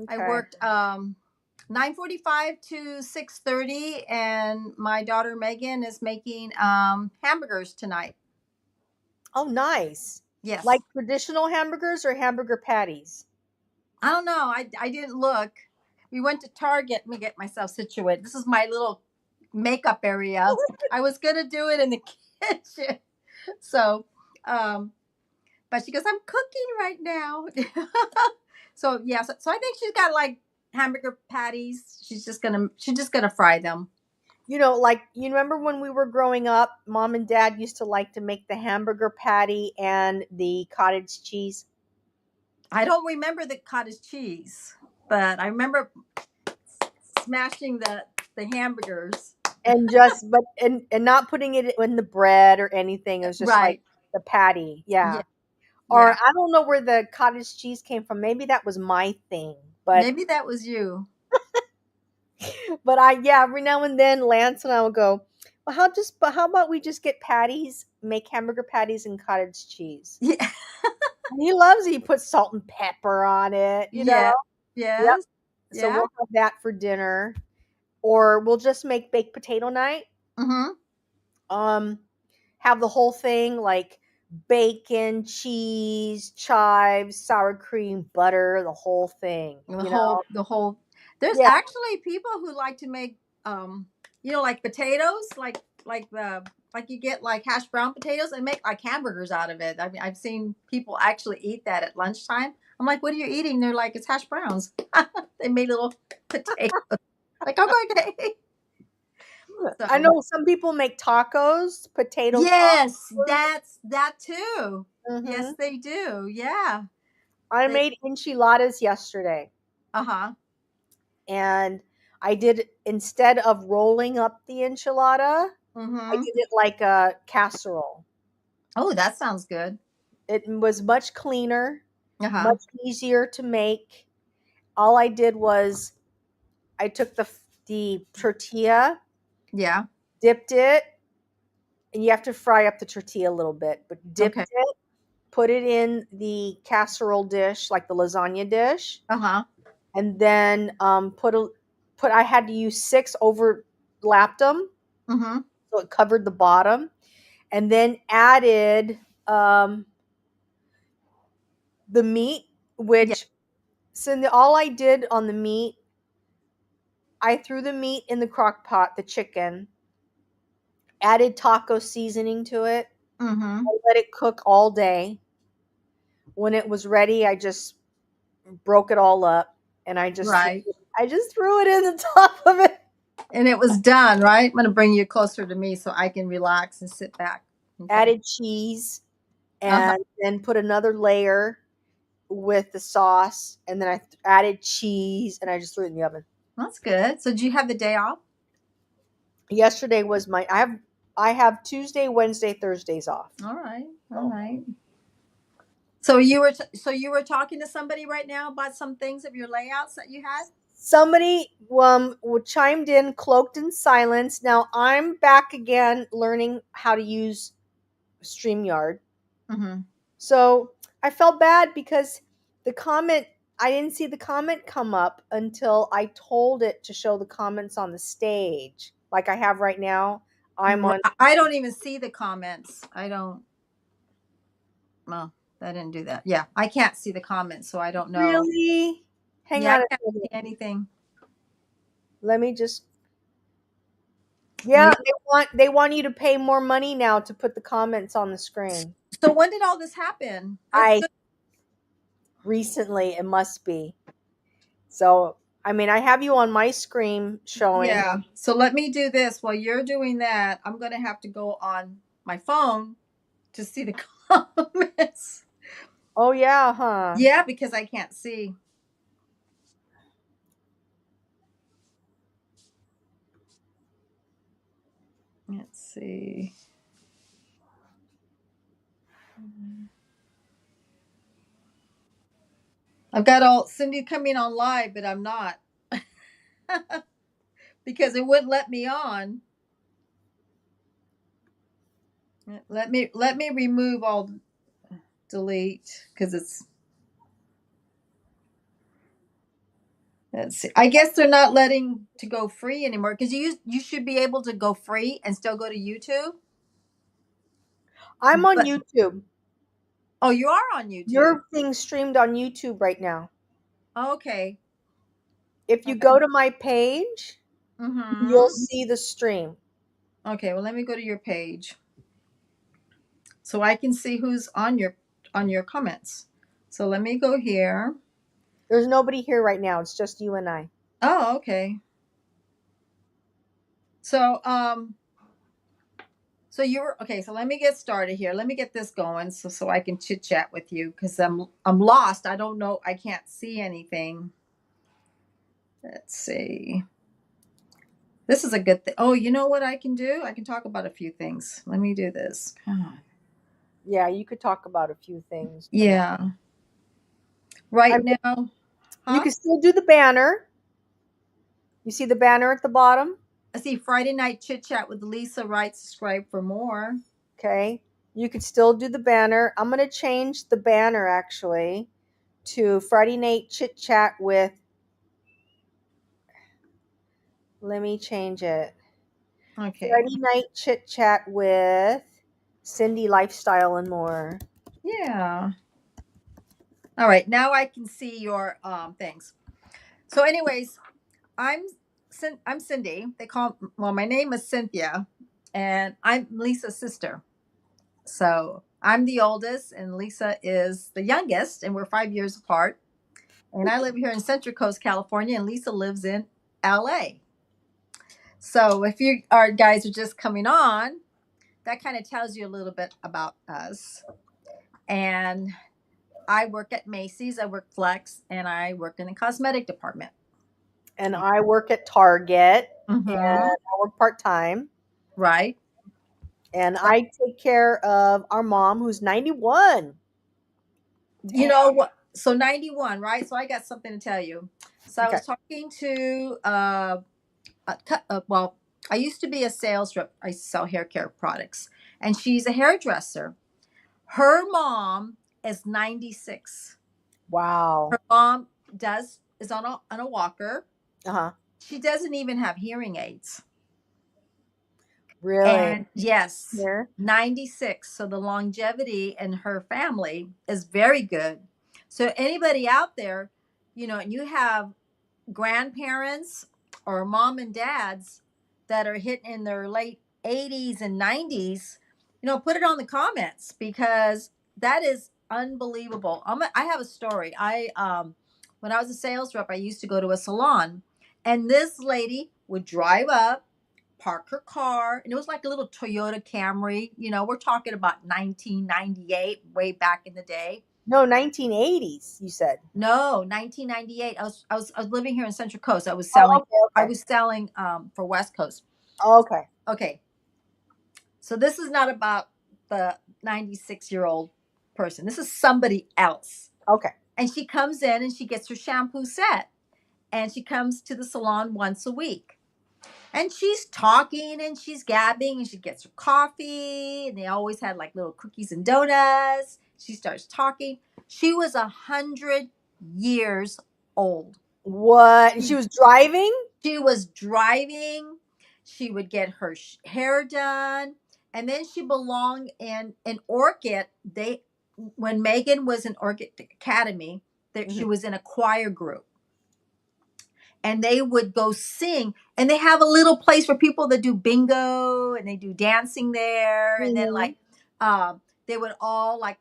I Okay. worked 9:45 to 6:30, and my daughter Megan is making hamburgers tonight. Oh, nice. Yes. Like traditional hamburgers or hamburger patties? I don't know. I didn't look. We went to Target. Let me get myself situated. This is my little makeup area. I was gonna do it in the kitchen. So, but she goes, I'm cooking right now. So yeah, so I think she's got like hamburger patties. She's just gonna fry them. Like you remember when we were growing up, mom and dad used to like to make the hamburger patty and the cottage cheese. I don't remember the cottage cheese, but I remember smashing the hamburgers. And just but and not putting it in the bread or anything. It was just like Right. the patty. Yeah. Yeah. Or Yeah. I don't know where the cottage cheese came from. Maybe that was my thing. But Maybe that was you. every now and then Lance and I will go, well, how about we just get patties, make hamburger patties and cottage cheese. Yeah. And he loves it. He puts salt and pepper on it. Yeah. Yep. Yes. So Yeah. we'll have that for dinner. Or we'll just make baked potato night. Mm-hmm. Um, have the whole thing like bacon, cheese, chives, sour cream, butter, the whole thing. The whole there's Yeah. actually people who like to make like potatoes, like you get like hash brown potatoes and make like hamburgers out of it. I mean, I've seen people actually eat that at lunchtime. I'm like, what are you eating? They're like, it's hash browns. They made little potatoes. Like, okay. I So know some people make tacos, potato yes, tacos. that's that too. Yes, Hmm. they do. Yeah. I They made enchiladas yesterday, uh-huh. and I did instead of rolling up the enchilada, I Mm-hmm. did it like a casserole. Oh, that sounds good. It was much cleaner, Uh-huh. much easier to make. All I did was I took the tortilla, Yeah. dipped it, and you have to fry up the tortilla a little bit, but dipped Okay. it, put it in the casserole dish, like the lasagna dish, Uh-huh. and then put. I had to use six, overlapped them Mm-hmm. so it covered the bottom, and then added um, the meat, Yeah. which all I did on the meat, I threw the meat in the crock pot, the chicken, added taco seasoning to it, Mm-hmm. I let it cook all day. When it was ready, I just broke it all up and Right. I just threw it in the top of it. And it was done, right? I'm gonna bring you closer to me so I can relax and sit back. Okay. added cheese, Uh-huh. and then put another layer with the sauce, and then I added cheese, and I just threw it in the oven. That's good. So did you have the day off? Yesterday was my I have Tuesday, Wednesday, Thursdays off. All right. All So right. So you were talking to somebody right now about some things of your layouts that you had? somebody chimed in, cloaked in silence. Now I'm back again learning how to use StreamYard. Mm-hmm. So I felt bad because the comment, I didn't see the comment come up until I told it to show the comments on the stage, like I have right now. I'm on. I don't even see the comments. I don't. Well, I didn't do that. Yeah, I can't see the comments, so I don't know. Really? Hang Yeah, I on a can't second. see anything. Let me just. Let Yeah, me. they want you to pay more money now to put the comments on the screen. So when did all this happen? That's I good. recently, it must be. So, I mean, I have you on my screen showing. Yeah. So let me do this while you're doing that. I'm gonna have to go on my phone to see the comments. Oh yeah, huh? Yeah, because I can't see. Let's see. I've got all Cindy coming on live, but I'm not because it wouldn't let me on. Let me remove all delete because it's. Let's see. I guess they're not letting to go free anymore because you should be able to go free and still go to YouTube. I'm on But YouTube. oh, you are on YouTube. Your thing's streamed on YouTube right now. Okay. If you go to my page, you'll Mm-hmm. see the stream. Okay. Well, let me go to your page so I can see who's on your comments. So let me go here. There's nobody here right now. It's just you and I. Oh, okay. So so you're okay. So let me get started here. Let me get this going so I can chit chat with you because I'm lost. I don't know. I can't see anything. Let's see. This is a good thing. Oh, you know what I can do? I can talk about a few things. Let me do this. Come on. Yeah, you could talk about a few things. Come on. Yeah. I Right mean, now, you huh? can still do the banner. You see the banner at the bottom? I see Friday night chit chat with Lisa. Right, subscribe for more. Okay. You could still do the banner. I'm going to change the banner actually to Friday night chit chat with. Let me change it. Okay. Friday night chit chat with Cindy Lifestyle and More. Yeah. All right. Now I can see your things. So, anyways, I'm I'm Cindy. My name is Cynthia, and I'm Lisa's sister. So I'm the oldest, and Lisa is the youngest, and we're 5 years apart. And I live here in Central Coast, California, and Lisa lives in LA. So if you our guys are just coming on, that kind of tells you a little bit about us. And I work at Macy's, I work flex, and I work in the cosmetic department. And I work at Target and Mm-hmm. I work part time. Right. And So, I take care of our mom who's 91. you know what? So 91, right? So I got something to tell you. So I Okay. was talking to well, I used to be a sales rep. I sell hair care products, and she's a hairdresser. Her mom is 96. Wow. Her mom does is on a walker. Uh-huh. She doesn't even have hearing aids. Really? And yes, Here. 96. So the longevity in her family is very good. So anybody out there, and you have grandparents or mom and dads that are hitting in their late 80s and 90s, put it on the comments because that is unbelievable. I have a story. When I was a sales rep, I used to go to a salon, and this lady would drive up, park her car, and it was like a little Toyota Camry. We're talking about 1998, way back in the day. No, 1980s, you said. No, 1998. I was living here in Central Coast. I was Oh, selling. I okay, okay. was selling for West Coast. Okay. Okay, so this is not about the 96-year-old person. This is somebody else. Okay. And she comes in and she gets her shampoo set, and she comes to the salon once a week. And she's talking and she's gabbing and she gets her coffee, and they always had like little cookies and donuts. She starts talking. She was 100 years old. What? She was driving? She was driving. She would get her hair done, and then she belonged in Orchid. When Megan was in Orchid Academy, that she Mhm. was in a choir group, and they would go sing, and they have a little place for people that do bingo, and they do dancing there, and then Mhm. like they would all like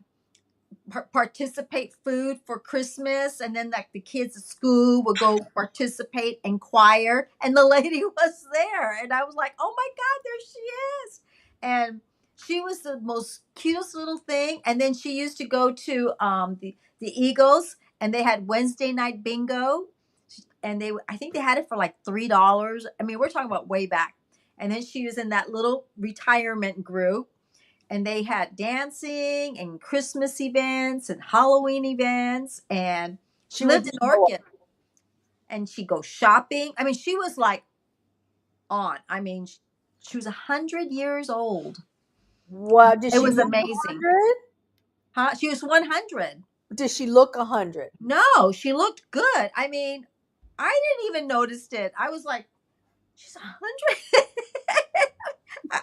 participate food for Christmas, and then like the kids at school would go participate in choir, and the lady was there, and I was like, oh my God, there she is. And she was the most cutest little thing. And then she used to go to the Eagles, and they had Wednesday night bingo, and I think they had it for like $3. I mean, we're talking about way back. And then she was in that little retirement group, and they had dancing and Christmas events and Halloween events. And she She would lived in show up. Orchid, and she'd go shopping. I mean, she was like I mean, she was 100 years old. What? Did It she was look amazing. 100? Huh? She was 100. Did she look 100? No, she looked good. I mean, I didn't even notice it. I was like, she's 100.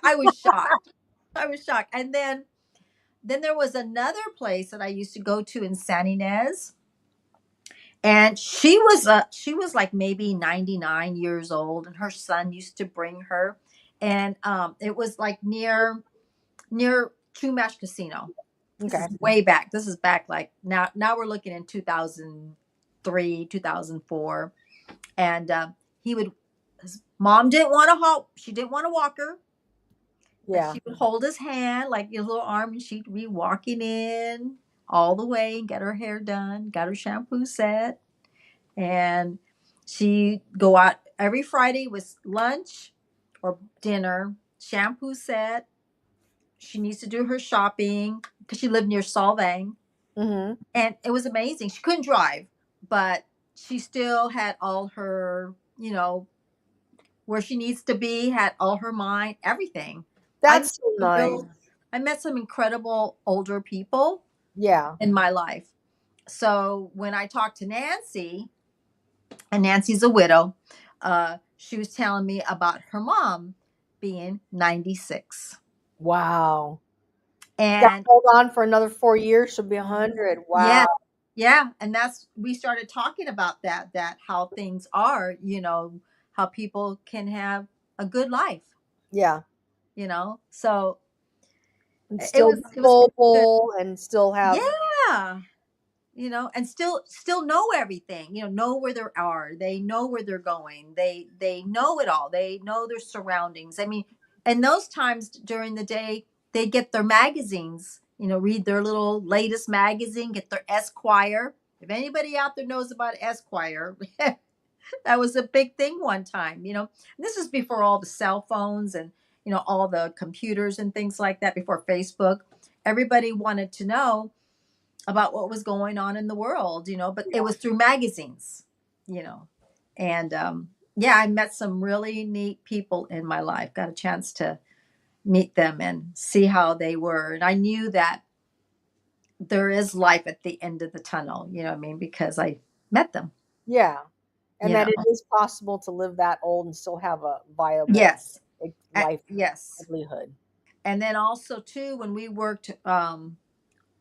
I was shocked. I was shocked. And then there was another place that I used to go to in San Ynez, and she was like maybe 99 years old, and her son used to bring her, and it was like near Chumash Casino. This Okay. is way back. This is back like now we're looking in 2003, 2004. And he would his mom didn't want to she didn't want to walk her, but Yeah. she would hold his hand like his little arm, and she'd be walking in all the way and get her hair done, got her shampoo set, and she go out every Friday with lunch or dinner, shampoo set. She needs to do her shopping because she lived near Solvang, Mhm. and it was amazing. She couldn't drive, but she still had all her, where she needs to be, had all her mind, everything. I met That's so some nice. real, I met some incredible older people Yeah. in my life. So when I talked to Nancy, and Nancy's a widow, she was telling me about her mom being 96. Wow. Got And hold on for another 4 years, she'll be 100. yeah, Wow. yeah. And we started talking about that how things are, how people can have a good life, Yeah. So And it still was, be it was good. mobile and still have. Yeah. And still know everything, know where they are, they know where they're going, they know it all, they know their surroundings. I mean, and those times during the day, they get their magazines, read their little latest magazine, get their Esquire. If anybody out there knows about Esquire, that was a big thing one time. This is before all the cell phones and all the computers and things like that, before Facebook. Everybody wanted to know about what was going on in the world, but it was through magazines, you know. And yeah, I met some really neat people in my life, got a chance to meet them and see how they were. And I knew that there is life at the end of the tunnel, you know what I mean? Because I met them, Yeah. And you that know. it is possible to live that old and still have a viable Yes. life Yes. livelihood. And then also too, when we worked,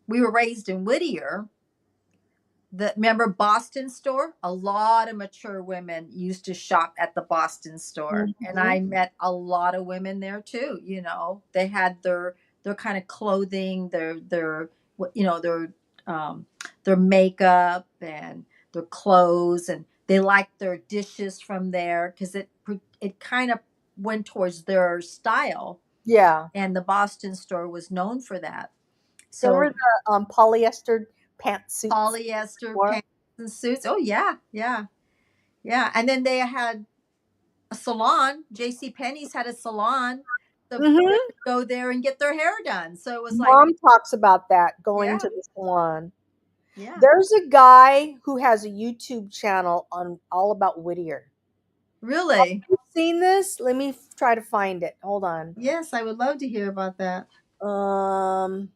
we were raised in Whittier. Remember Boston store? A lot of mature women used to shop at the Boston store, and Mhm. I met a lot of women there too. They had their kind of clothing, um, their makeup and their clothes, and they liked their dishes from there because it kind of went towards their style, Yeah. and the Boston store was known for that. Remember So the polyester pantsuits? polyester Or pants and suits. Oh yeah, yeah, yeah. And then they had a salon. J.C. Penney's had a salon. So hmm people could go there and get their hair done. So it was like, Mom talks about that going to yeah, the salon. yeah. There's a guy who has a YouTube channel on all about Whittier. Really? You seen this? Let me try to find it. Hold on. Yes, I would love to hear about that. Um,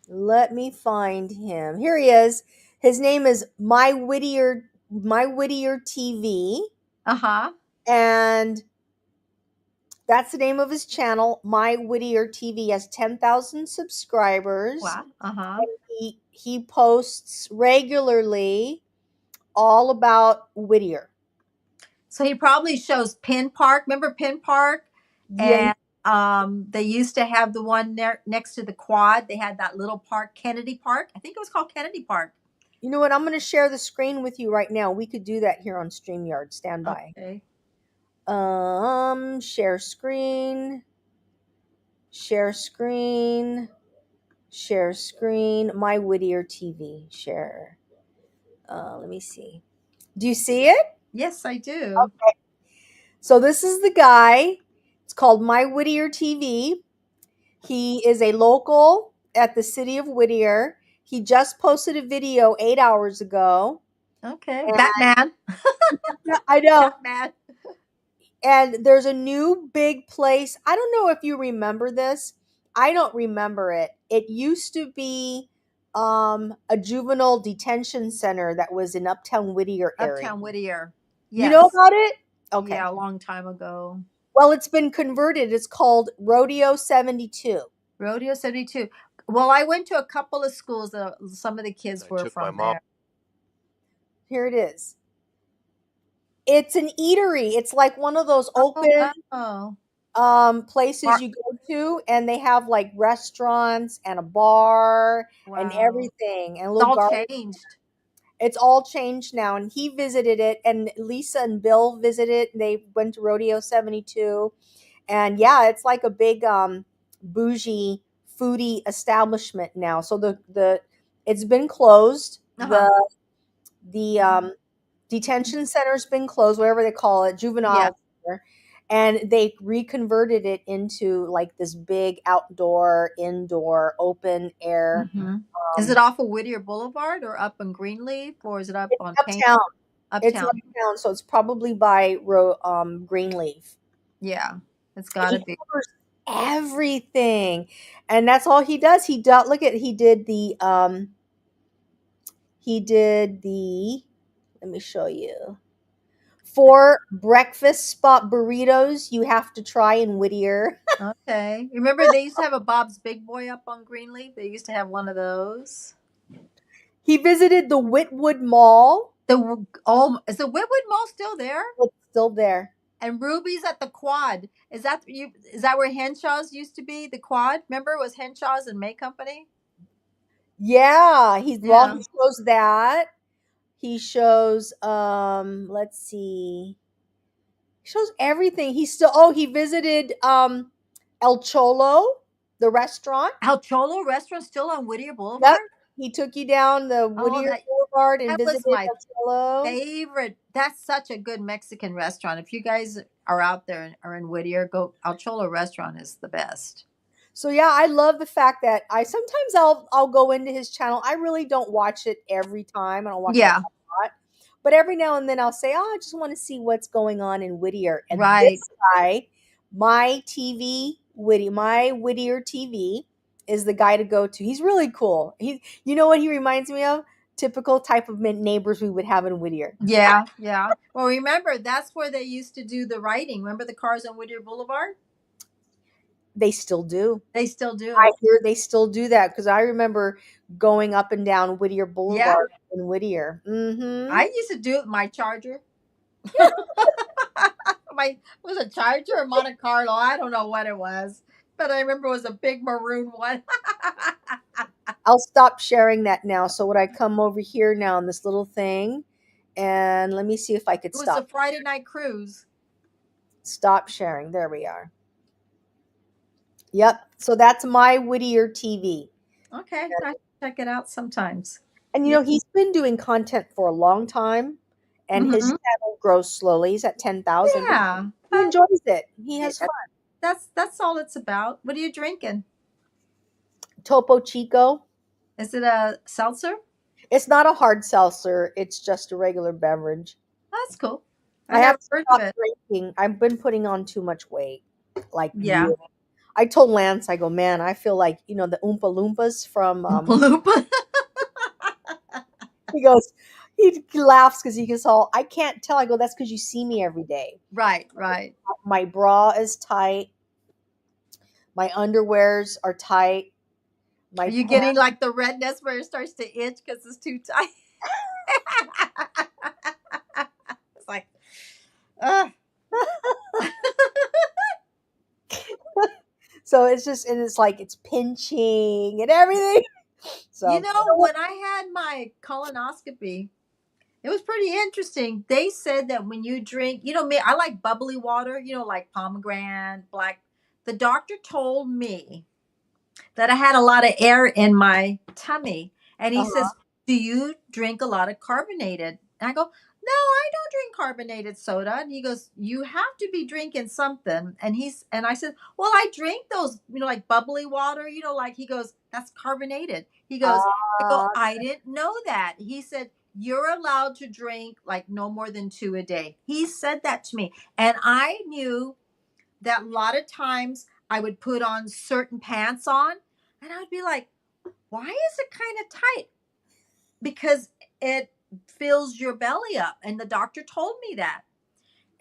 Let me find him. Here he is. His name is My Whittier TV, Uh-huh. and that's the name of his channel. My Whittier TV. He has 10,000 subscribers. Wow. Uh-huh. He posts regularly all about Whittier. So he probably shows Pin Park. Remember Pin Park? Yeah, And they used to have the one next to the quad. They had that little park, Kennedy Park. I think it was called Kennedy Park. you know what? I'm going to share the screen with you right now. We could do that here on StreamYard. Stand by. Okay. Share screen, share screen, share screen. My Whittier TV. Share. Let me see. Do you see it? Yes, I do. So this is the guy. It's called My Whittier TV. He is a local at the city of Whittier. He just posted a video 8 hours ago. Okay. And Batman. yeah, I know. Batman. And there's a new big place. I don't know if you remember this. I don't remember it. It used to be a juvenile detention center that was in Uptown Whittier area. Uptown Whittier. You know Yes. about it? Okay. Yeah, a long time ago. Well, it's been converted. It's called Rodeo 72. Rodeo 72. Well, I went to a couple of schools. Some of the kids I were took my from mom. there. Here it is. It's an eatery. It's like one of those Oh, open wow. places you go to, and they have like restaurants and a bar and Wow. everything and a It's little all garden. changed. It's all changed now, and he visited it, and Lisa and Bill visited. They went to Rodeo 72, and yeah, it's like a big bougie foodie establishment now. So the it's been closed. Uh-huh. The detention center's been closed, whatever they call it, Yeah. juvenile center, and they reconverted it into like this big outdoor, indoor, open air. Hmm. Is it off of Whittier Boulevard or up in Greenleaf or is it up It's on Paint uptown. It's Uptown? uptown, so it's probably by Greenleaf. Yeah. It's And gotta he be. covers everything, and that's all he does. He does. Look at he did the. He did the. Let me show you. 4 breakfast spot burritos you have to try in Whittier. Okay. Remember they used to have a Bob's Big Boy up on Greenleaf? They used to have one of those. He visited the Whitwood Mall. Is the Whitwood Mall still there? It's still there. And Ruby's at the Quad. Is that where Henshaw's used to be? The Quad? Remember it was Henshaw's and May Company? Yeah, Yeah. he shows that. He shows let's see. He shows everything. He visited El Cholo, the restaurant. El Cholo restaurant still on Whittier Yep. Boulevard? He took you down the Oh, Whittier Boulevard and that was visited my El Cholo. favorite. That's such a good Mexican restaurant. If you guys are out there and are in Whittier, go El Cholo restaurant is the best. So yeah, I love the fact that I sometimes I'll go into his channel. I really don't watch it every time. I don't watch it Yeah, a lot. But every now and then I'll say, "Oh, I just want to see what's going on in Whittier." And right. this guy, my Whittier TV is the guy to go to. He's really cool. You know what he reminds me of? Typical type of neighbors we would have in Whittier. Yeah, yeah. Well, remember that's where they used to do the writing. Remember the cars on Whittier Boulevard? They still do. They still I do. hear they still do that because I remember going up and down Whittier Yeah, Boulevard in Whittier. Mm-hmm. I used to do it with my Charger. My was a Charger or Monte Carlo. I don't know what it was, but I remember it was a big maroon one. I'll stop sharing that now. So would I come over here now on this little thing And let me see if I could It was a stop Friday night cruise. sharing. There we are. Yep. So that's my Whittier TV. Okay, I should check it out sometimes. And Yeah. he's been doing content for a long time, and his Mm-hmm. channel grows slowly. He's at 10,000, but Yeah. he enjoys it. He has fun. That, that's all it's about. What are you drinking? Topo Chico. Is it a seltzer? It's not a hard seltzer. It's just a regular beverage. That's cool. I I have never to heard of stop it. drinking. I've been putting on too much weight. Like, Yeah. really. I told Lance, I go, man, I feel like, the Oompa Loompas from, Bloop. he goes, he laughs because he goes, all, I can't tell. I go, that's because you see me every day. Right, right. My bra is tight. My underwears are tight. Are My you pants. getting like the redness where it starts to itch because it's too tight? It's like, ugh. So it's just, and it's like, it's pinching and everything. You So, know, when I had my colonoscopy, it was pretty interesting. They said that when you drink, me, I like bubbly water, like pomegranate, black. The doctor told me that I had a lot of air in my tummy. And he uh-huh. says, do you drink a lot of carbonated? And I go, no, I don't drink carbonated soda. And he goes, you have to be drinking something. And I said, well, I drink those, like bubbly water, like he goes, that's carbonated. Uh, I didn't know that. He said, you're allowed to drink like no more than 2 a day. He said that to me. And I knew that a lot of times I would put on certain pants on and I would be like, why is it kind of tight? Because it fills your belly up. And the doctor told me that.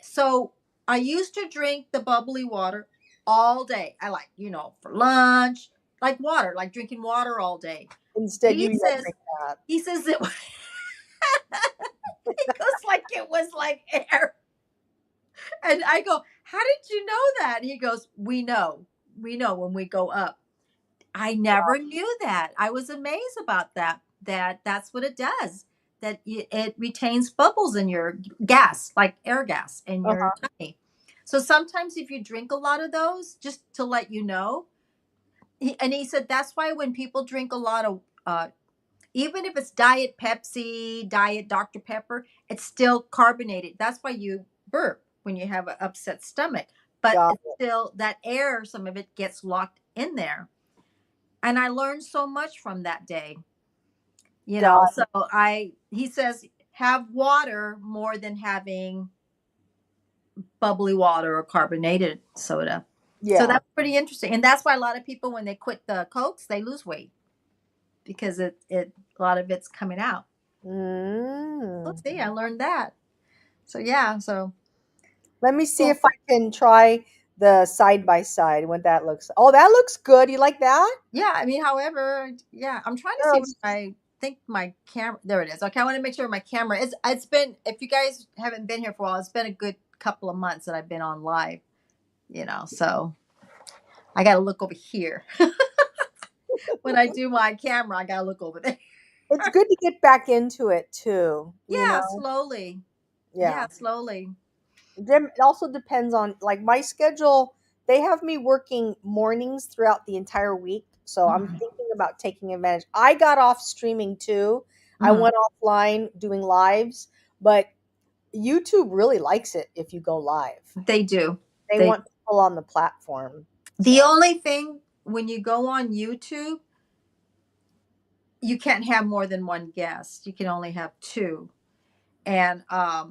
So I used to drink the bubbly water all day. I like, for lunch, like water, like drinking water all day. instead, He you don't says, drink that. he says it, it goes like it was like air. And I go, how did you know that? He goes, we know. We know when we go up. I never knew that. I was amazed about that. That's what it does. That it retains bubbles in your gas, like air gas in your Uh-huh. tummy. So sometimes if you drink a lot of those, just to let you know, and he said that's why when people drink a lot of, even if it's Diet Pepsi, Diet Dr. Pepper, it's still carbonated. That's why you burp when you have an upset stomach. But Got it's still that air, some of it gets locked in there. And I learned so much from that day. got So he says have water more than having bubbly water or carbonated soda. So Yeah. that's pretty interesting. And that's why a lot of people when they quit the Cokes, they lose weight because it a lot of it's coming out. Mm. Let's see, I learned that. So yeah, so Let me see well, if I can try the side by side. What that looks. Oh, that looks good. You like that? yeah, I mean, however, yeah, I'm trying to see if Girls. I think my camera there it is. Okay, I want to make sure my camera is it's been if you guys haven't been here for a while, it's been a good couple of months that I've been on live, so I gotta look over here. When I do my camera, I gotta look over there. It's good to get back into it too. Yeah, slowly. Yeah. Yeah, slowly. It also depends on like my schedule. They have me working mornings throughout the entire week, so I'm Mhm. thinking about taking advantage. I got off streaming too. I Mhm. went offline doing lives, but YouTube really likes it if you go live. They do. They They want people on the platform. the So, only thing when you go on YouTube, you can't have more than one guest. You can only have two. And I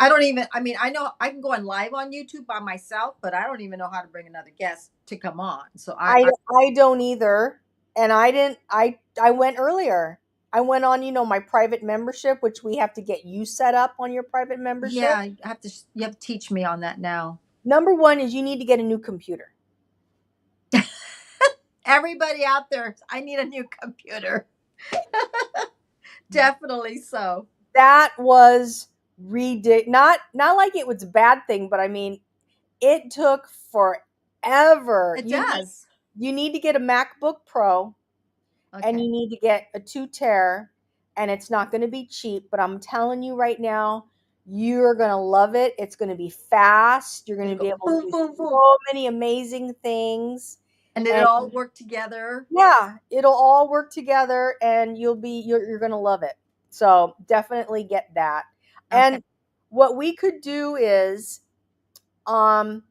don't even I know I can go on live on YouTube by myself, but I don't even know how to bring another guest to come on. So I I don't either, and I didn't. I went earlier. I went on, my private membership, which we have to get you set up on your private membership. yeah, you have to teach me on that now. Number one is you need to get a new computer. Everybody out there, I need a new computer. Definitely so. That was ridiculous. Not like it was a bad thing, but I mean, it took forever. It You need does. you need to get a MacBook Pro, and Okay. you need to get a 2 terabyte, and it's not going to be cheap, but I'm telling you right now, you're going to love it. It's going to be fast. You're going You to be go able to boom, do boom, boom, so many amazing things. and did it And all work together? yeah, it'll all work together and you're going to love it. So definitely get that. Okay. And what we could do is, um,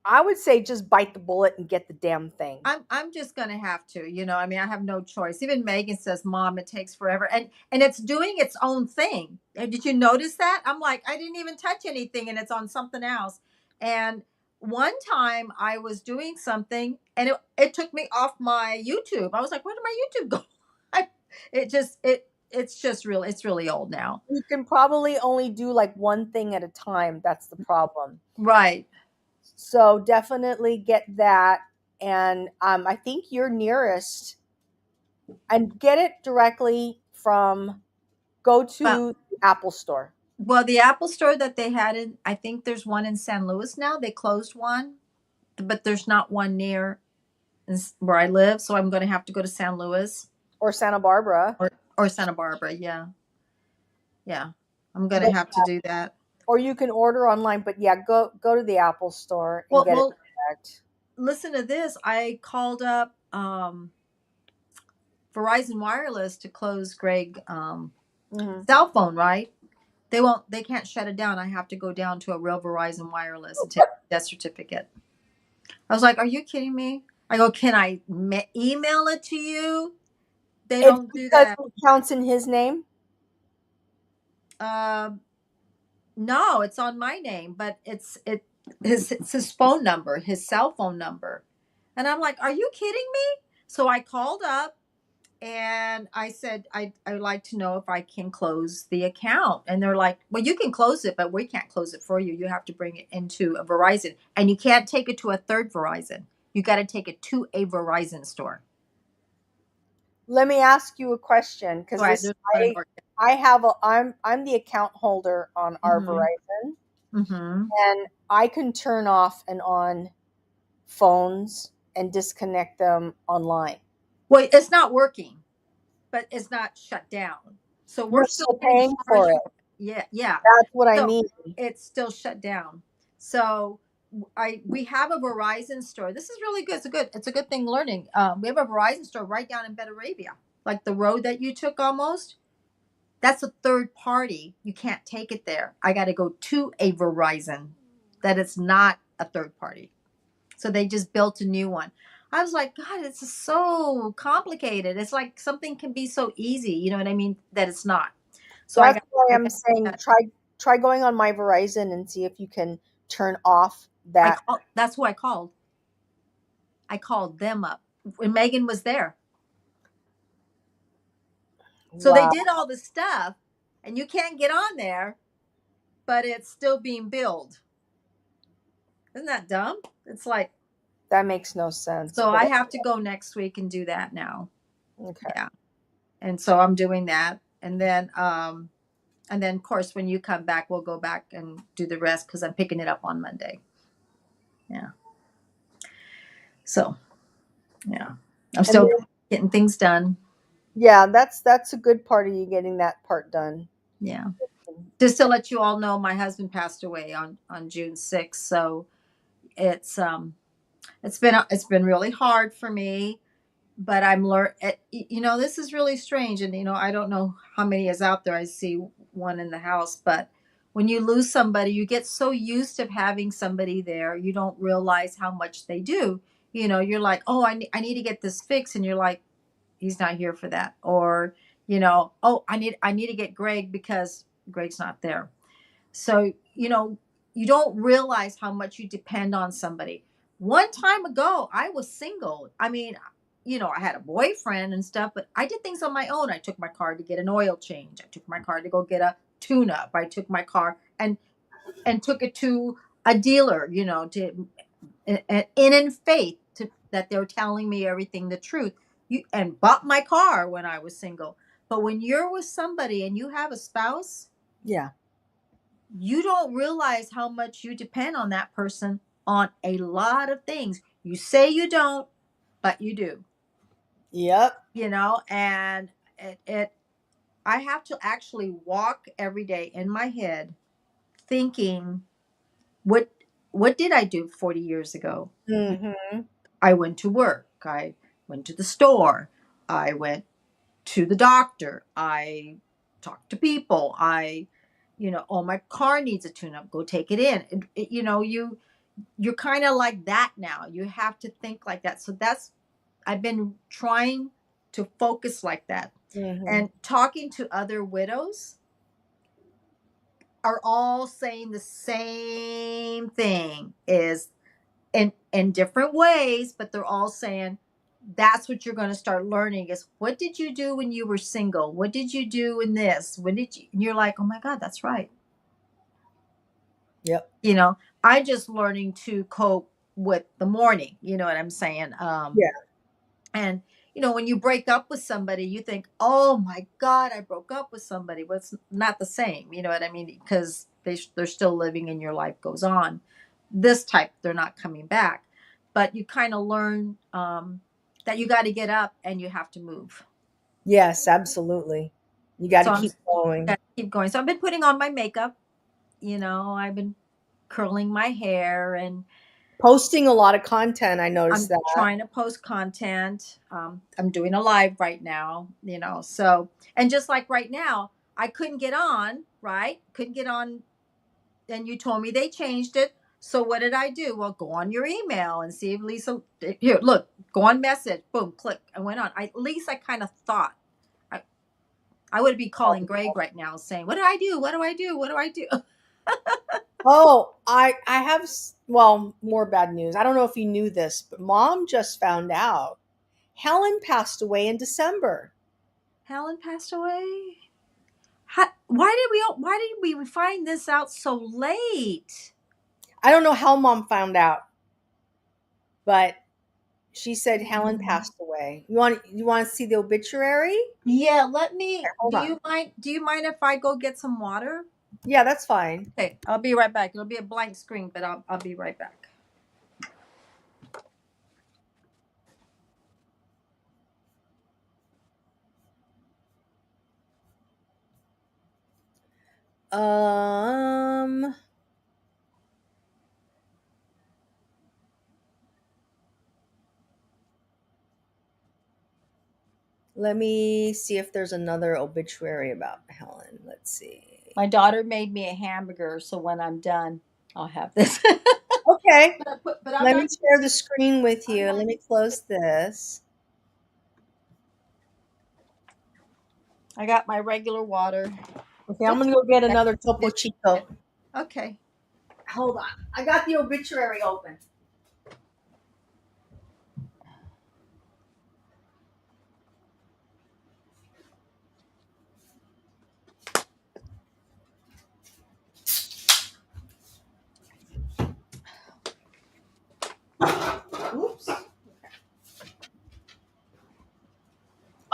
I would say just bite the bullet and get the damn thing. I'm just gonna have to, I mean, I have no choice. Even Megan says, Mom, it takes forever. And it's doing its own thing. Did you notice that? I'm like, I didn't even touch anything and it's on something else. And one time I was doing something and it took me off my YouTube. I was like, where did my YouTube go? I, it's really old now. You can probably only do like one thing at a time. That's the problem. Right. So definitely get that. And I think you're nearest, and get it directly from, go Well, to the Apple Store. well, the Apple store that they had in, I think there's one in San Luis now. They closed one, but there's not one near where I live, so I'm going to have to go to San Luis Or Santa Barbara. or Santa Barbara. Yeah, yeah, I'm going to But, have to do that. or you can order online, but yeah, go to the Apple Store and Well, get it well, direct. listen to this. I called up Verizon Wireless to close Greg Hmm. cell phone. Right? They won't. They can't shut it down. I have to go down to a real Verizon Wireless and take a death certificate. I was like, "Are you kidding me?" I go, "Can I email it to you?" They It's don't do because that. it counts in his name. Um, No, it's on my name, but it's his phone number, his cell phone number. And I'm like, are you kidding me? So I called up and I said, I would like to know if I can close the account. And they're like, well, you can close it, but we can't close it for you. You have to bring it into a Verizon and you can't take it to a third Verizon. You got to take it to a Verizon store. Let me ask you a question, because Right. this There's one in Oregon. I have a I'm the account holder on our Mm-hmm. Verizon, Mm-hmm. and I can turn off and on phones and disconnect them online. Well, it's not working, but it's not shut down. So we're You're still still getting paying for charged it. for it. Yeah, yeah. That's what I So mean. it's still shut down. So we have a Verizon store. This is really good. It's a good thing learning. We have a Verizon store right down in Arabia, like the road that you took almost. That's a third party. You can't take it there. I got to go to a Verizon that is not a third party. So they just built a new one. I was like, God, it's just so complicated. It's like something can be so easy, you know what I mean? That it's not. So That's why I I'm got saying try going on my Verizon and see if you can turn off I that. called. That's who I called. I called them up when Megan was there. So they Wow, did all the stuff, and you can't get on there, but it's still being billed. Isn't that dumb? It's like, that makes no sense. so I But have to go next week and do that now. okay. Yeah. And so I'm doing that. And then of course when you come back, we'll go back and do the rest because I'm picking it up on Monday. Yeah. So yeah. I'm And still then, getting things done. yeah, that's a good part of you getting that part done. Yeah. Just to let you all know, my husband passed away on June 6th. So it's it's been really hard for me, but I'm this is really strange, and I don't know how many is out there. I see one in the house, but when you lose somebody, you get so used to having somebody there, you don't realize how much they do. You're like, oh, I need to get this fixed, and you're like, he's not here for that. Or oh, I need to get Greg because Greg's not there. So, you don't realize how much you depend on somebody. One time ago, I was single. I mean, I had a boyfriend and stuff, but I did things on my own. I took my car to get an oil change. I took my car to go get a tune up. I took my car and took it to a dealer, to in faith that they were telling me everything the truth. And bought my car when I was single. But when you're with somebody and you have a spouse, Yeah. you don't realize how much you depend on that person on a lot of things. You say you don't, but you do. Yep. And it I have to actually walk every day in my head thinking, what what did I do 40 years ago? Mm-hmm. I went to work. I went to the store. I went to the doctor. I talked to people. Oh, my car needs a tune up. Go take it in. You're kind of like that now. You have to think like that. So I've been trying to focus like that. Mm-hmm. And talking to other widows are all saying the same thing, is in different ways, but they're all saying that's what you're going to start learning is, what did you do when you were single? What did you do in this? When did you? And you're like, oh my God, that's right. Yep. I just learning to cope with the morning. You know what I'm saying? Yeah. And when you break up with somebody, you think, oh my God, I broke up with somebody. But it's not the same. You know what I mean? Because they're still living and your life goes on. This type, they're not coming back. But you kind of learn that you got to get up and you have to move. Yes, absolutely. You got to So I'm keep going. got to keep going. So I've been putting on my makeup. I've been curling my hair, and Posting a lot of content. I noticed I'm that. trying to post content. I'm doing a live right now, so, and just like right now, I couldn't get on, right? Couldn't get on. And you told me they changed it. So what did I do? Well, go on your email and see if Lisa, here, look, go on message, boom, click. I went on. At least I kind of thought I, I would be calling Greg right now saying, what do I do? What do I do? What do I do? Oh, I have well, more bad news. I don't know if you knew this, but Mom just found out Helen passed away in December. Helen passed away. Why did we find this out so late? I don't know how Mom found out, but she said Helen Mm. passed away. You want to see the obituary? Yeah, let me. Here, hold on. Do you mind if I go get some water? Yeah, that's fine. Okay, I'll be right back. It'll be a blank screen, but I'll be right back. Um, Let me see if there's another obituary about Helen. Let's see. My daughter made me a hamburger, so when I'm done, I'll have this. Okay, But I'm let me not. share the screen with I'm you. not. Let me close this. I got my regular water. Okay, I'm Oops. gonna go get That's another Topo it. Chico. Okay. Hold on. I got the obituary open. Oops.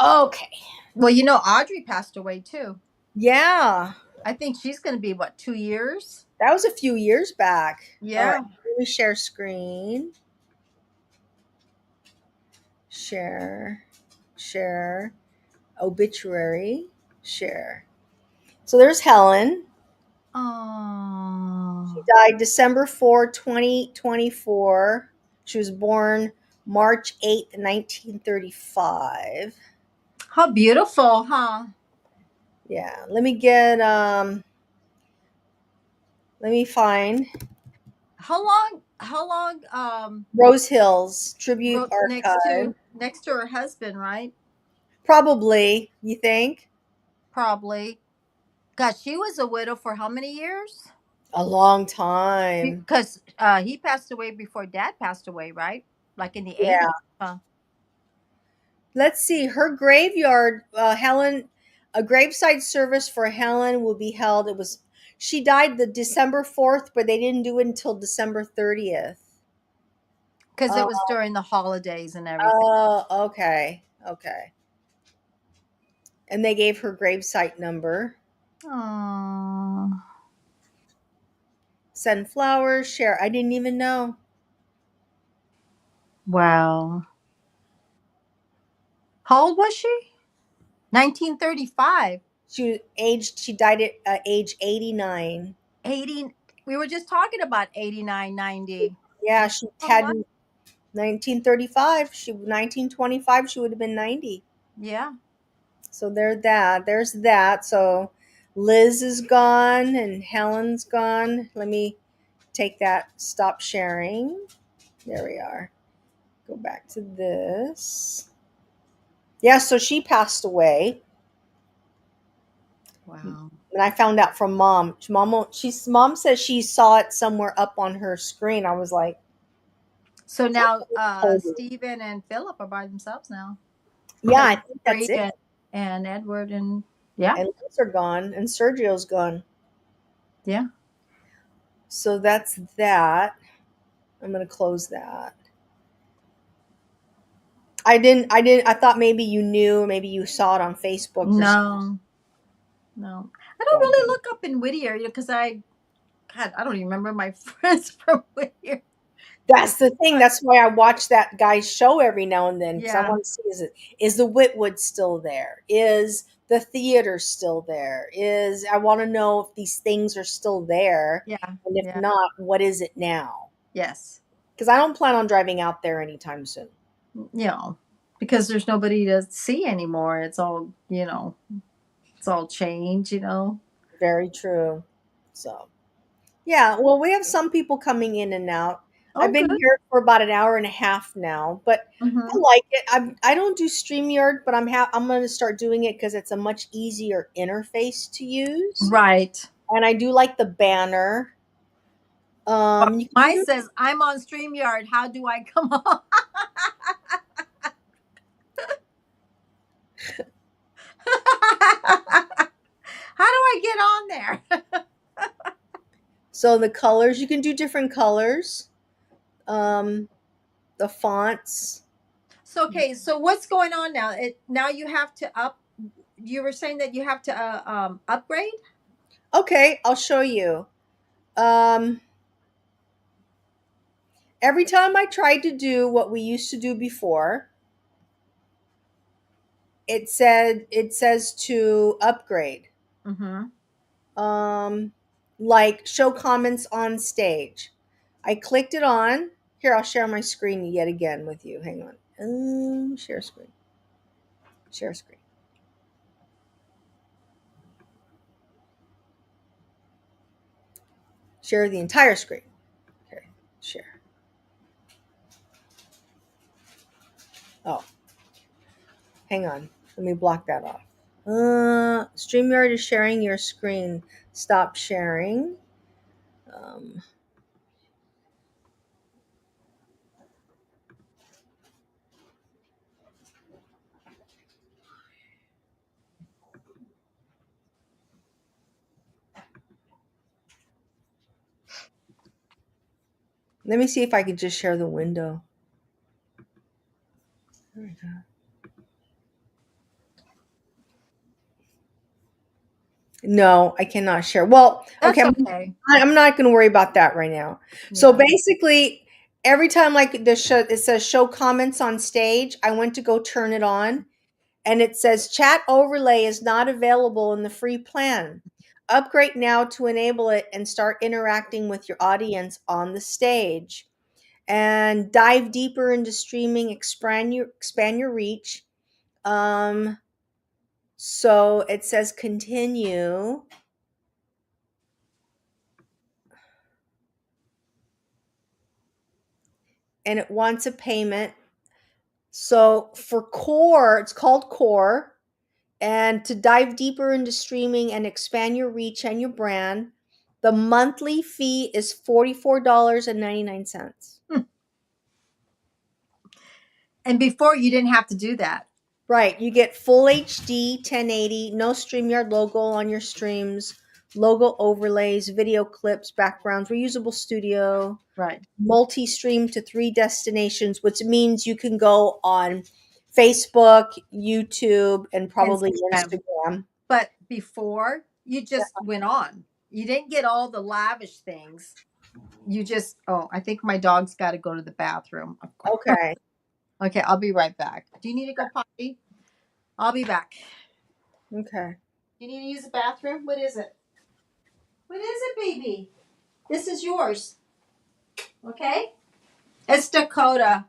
Okay. Well, Audrey passed away too. Yeah, I think she's going to be what, 2 years? that was a few years back. All right, Yeah. let me share screen. Share, share, obituary, share. So there's Helen. She Oh, died December 4, 2024. She was born March 8th, 1935. how beautiful, huh? Yeah, let me find How long Rose Hills Tribute wrote Archive. next to her husband, right? Probably, you think? Probably. God, she was a widow for how many years? A long time. Because he passed away before Dad passed away, right? Like in the Yeah. 80s. Huh? Let's see. Her graveyard, a graveside service for Helen will be held. She died the December 4th, but they didn't do it until December 30th. Because it Oh, was during the holidays and everything. okay. Okay. And they gave her gravesite number. Oh, Send flowers, share. I didn't even know. wow. How old was she? 1935. She died at age 89. 80. We were just talking about 89, 90. Yeah, she Oh, had wow. 1935. 1925. She would have been 90. Yeah. So there's that. So Liz is gone and Helen's gone. Let me take that. Stop sharing. There we are. Go back to this. Yeah, so she passed away. Wow. And I found out from mom. Mom says she saw it somewhere up on her screen. I was like, So now told her. Stephen and Philip are by themselves now. Yeah, And I think that's Free it. and Edward and yeah. And Liz are gone, and Sergio's gone. Yeah. So that's that. I'm gonna close that. I thought maybe you knew, maybe you saw it on Facebook or something. No. No. I don't really look up in Whittier, because I don't even remember my friends from Whittier. That's the thing. That's why I watch that guy's show every now and then, because I Yeah. want to see, is the Whitwood still there? Is the theater still there? Is I want to know if these things are still there, Yeah. and if Yeah. not, what is it now? Yes. Because I don't plan on driving out there anytime soon. Because there's nobody to see anymore. It's all change. Very true. So yeah, well, we have some people coming in and out. I've Oh, been good. here for about an hour and a half now, but I Hmm. like it. I don't do StreamYard, but I'm going to start doing it because it's a much easier interface to use, Right. and I do like the banner. You can Mine do says, I'm on StreamYard. How do I come on? How do I get on there? so the colors. You can do different colors. Um, the fonts. So, okay. So what's going on now? Now you have to you were saying that you have to upgrade? Okay, I'll show you. Um, every time I tried to do what we used to do before, it says to upgrade. Mm-hmm. um like show comments on stage. I clicked it on. Here, I'll share my screen yet again with you. Hang on. Share screen. Share screen. Share the entire screen. Okay. Share. Oh, hang on. Let me block that off. StreamYard is sharing your screen. Stop sharing. Um, Let me see if I can just share the window. There we go. No, I cannot share. Well, okay, That's okay. I'm not going to worry about that right now. So Yeah. basically, every time like the show, it says show comments on stage, I went to go turn it on, and it says chat overlay is not available in the free plan. Upgrade now to enable it and start interacting with your audience on the stage. And dive deeper into streaming, expand your reach. Um, so it says continue. And it wants a payment. So for core, it's called core. And to dive deeper into streaming and expand your reach and your brand, the monthly fee is $44.99. And before you didn't have to do that. Right. You get full HD 1080, no StreamYard logo on your streams, logo overlays, video clips, backgrounds, reusable studio, Right. multi-stream to 3 destinations, which means you can go on Facebook, YouTube, and probably Instagram. Instagram. But before, you just went on. You didn't get all the lavish things. You just, oh, I think my dog's got to go to the bathroom. Of course. Okay. Okay, I'll be right back. Do you need to go potty? I'll be back. Okay. You need to use the bathroom? What is it? What is it, baby? This is yours. Okay? It's Dakota.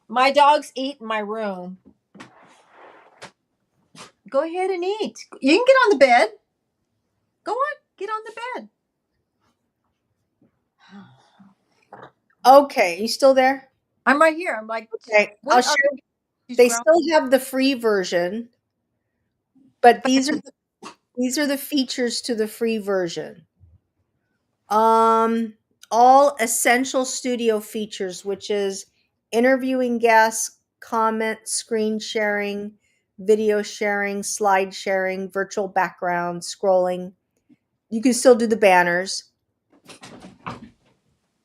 My dogs eat in my room. Go ahead and eat. You can get on the bed. Go on, get on the bed. Okay, you still there? I'm right here. I'm like, Okay, I'll what share. are she's They grown? still have the free version, but these are the features to the free version. Um, all essential studio features, which is interviewing guests, comment, screen sharing, video sharing, slide sharing, virtual background, scrolling. You can still do the banners.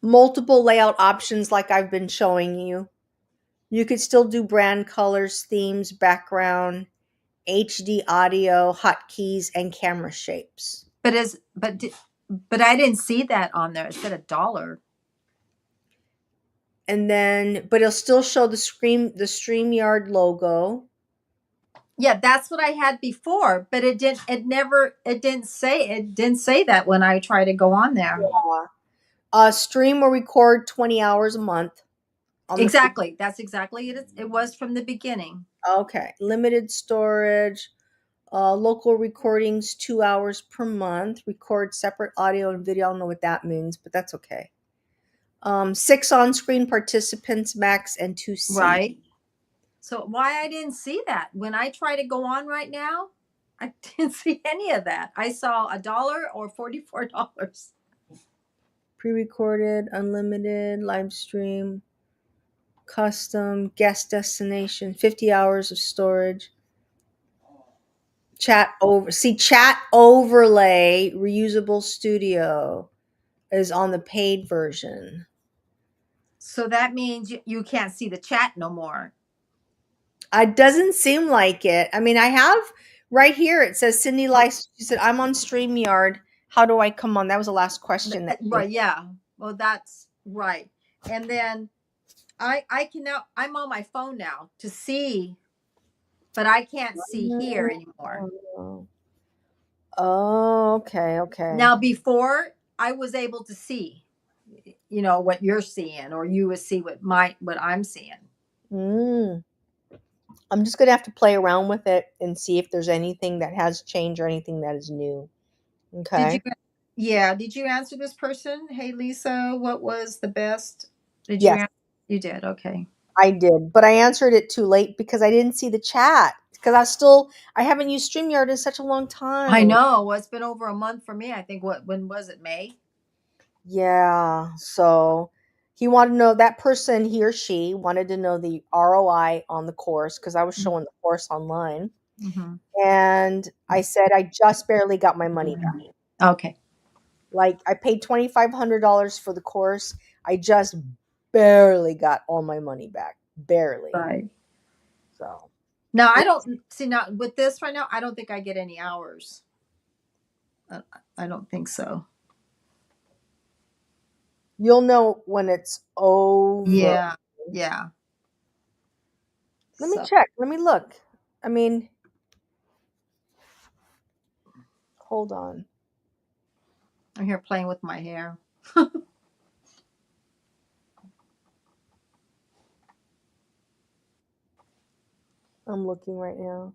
Multiple layout options like I've been showing you. You could still do brand colors, themes, background, HD audio, hotkeys, and camera shapes. But I didn't see that on there. It said $1. And then, but it'll still show the StreamYard logo. Yeah, that's what I had before, but it didn't say that when I tried to go on there. Stream or record 20 hours a month on the free. Exactly. That's exactly it. It was from the beginning. Okay. Limited storage, local recordings 2 hours per month, record separate audio and video. I don't know what that means, but that's okay. 6 on-screen participants max and 2 seats. Right. So why I didn't see that when I try to go on right now, I didn't see any of that. I saw $1 or $44. Pre-recorded, unlimited, live stream, custom, guest destination, 50 hours of storage. Chat overlay, reusable studio is on the paid version. So that means you can't see the chat no more. It doesn't seem like it. I mean, I have right here, it says Cindy Lice. She said, I'm on StreamYard. How do I come on? That was the last question. Right. Yeah. Well, that's right. And then I can now, I'm on my phone now to see, but I can't see here anymore. Oh, okay. Now, before I was able to see, what you're seeing, or you would see what I'm seeing. I'm just going to have to play around with it and see if there's anything that has changed or anything that is new. Okay. Did you answer this person? Hey, Lisa, what was the best? Did you Yes, answer? You did. Okay. I did, but I answered it too late because I didn't see the chat. Because I haven't used StreamYard in such a long time. I know. Well, it's been over a month for me. I think when was it? May? Yeah. So he wanted to know, that person, he or she wanted to know the ROI on the course because I was showing the course online. Mm-hmm. And I said I just barely got my money back. Okay. Like I paid $2,500 for the course. I just barely got all my money back. Barely. Right. So now I don't see, now with this right now, I don't think I get any hours. I don't think so. You'll know when it's over. Yeah. Let me check. Let me look. I mean, hold on. I'm here playing with my hair. I'm looking right now.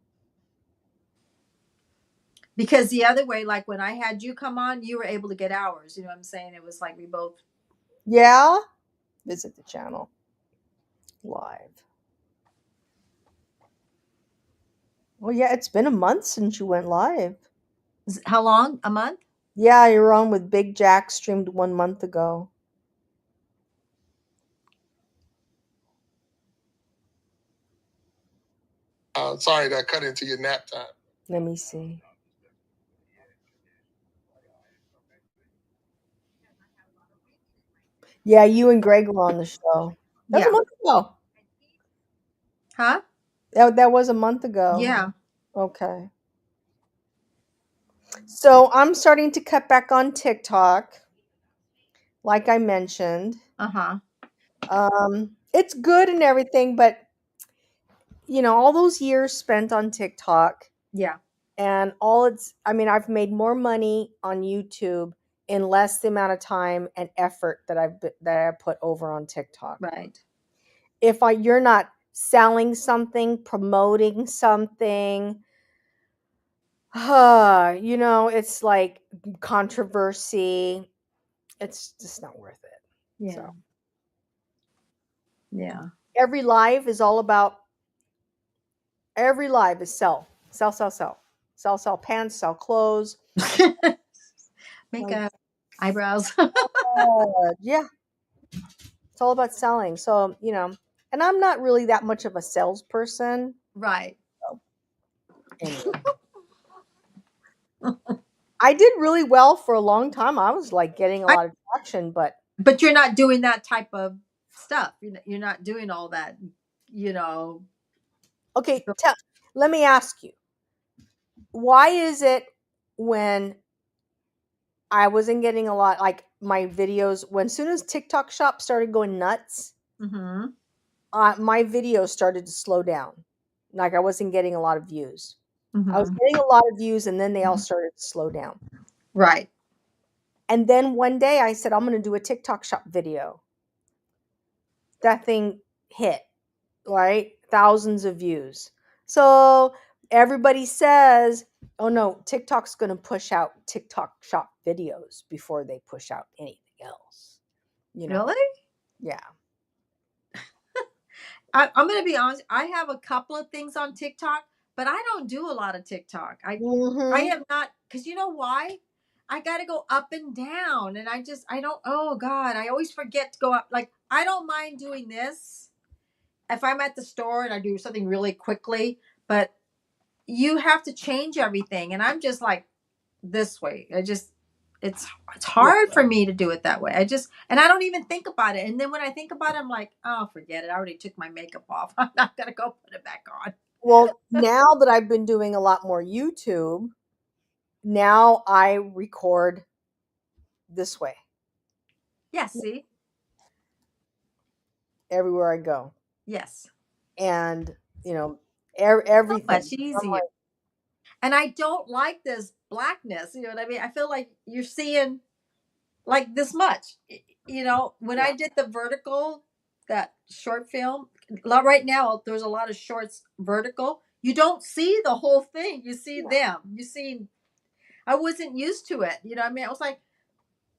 Because the other way, like when I had you come on, you were able to get hours. You know what I'm saying? It was like we both. Yeah. Visit the channel. Live. Well, yeah, it's been a month since you went live. How long? A month? Yeah, you're on with Big Jack, streamed 1 month ago. Sorry that cut into your nap time. Let me see. Yeah, you and Greg were on the show. That was a month ago. Huh? That was a month ago. Yeah. Okay. So I'm starting to cut back on TikTok, like I mentioned. Uh-huh. It's good and everything, but all those years spent on TikTok. Yeah. and I've made more money on YouTube in less the amount of time and effort that I put over on TikTok. Right. If you're not selling something, promoting something, it's like controversy. It's just not worth it. Yeah. So Yeah. every live is sell, sell, sell, sell, sell, sell pants, sell clothes. Like, Makeup, eyebrows. yeah, it's all about selling. So, and I'm not really that much of a salesperson. Right. So, anyway, I did really well for a long time. I was like getting a I, lot of traction, but but you're not doing that type of stuff. You're not doing all that, you know. okay, let me ask you, why is it when I wasn't getting a lot, like my videos, when soon as TikTok shop started going nuts, Mm-hmm. my videos started to slow down. Like I wasn't getting a lot of views. I was Mm-hmm. getting a lot of views and then they all started to slow down. Right. And then one day I said, I'm going to do a TikTok shop video. That thing hit, right? Thousands of views. So everybody says, oh no, TikTok's going to push out TikTok shop videos before they push out anything else. Really? Yeah. I'm going to be honest. I have a couple of things on TikTok, but I don't do a lot of TikTok. I Mm-hmm. have not, because you know why? I got to go up and down, and I don't. Oh God, I always forget to go up. Like I don't mind doing this if I'm at the store and I do something really quickly, but you have to change everything, and I'm just like this way. It's Yeah. hard for me to do it that way. And I don't even think about it. And then when I think about it, I'm like, oh, forget it. I already took my makeup off. I'm not gonna go put it back on. Well, now that I've been doing a lot more YouTube, now I record this way Yes, see? everywhere I go. Yes. And, So much everything. I'm easier. like, And I don't like this blackness. You know what I mean? I feel like you're seeing like this much. When yeah. I did the vertical, that short film, right now there's a lot of shorts vertical. You don't see the whole thing. You see them. I wasn't used to it. You know what I mean? I was like,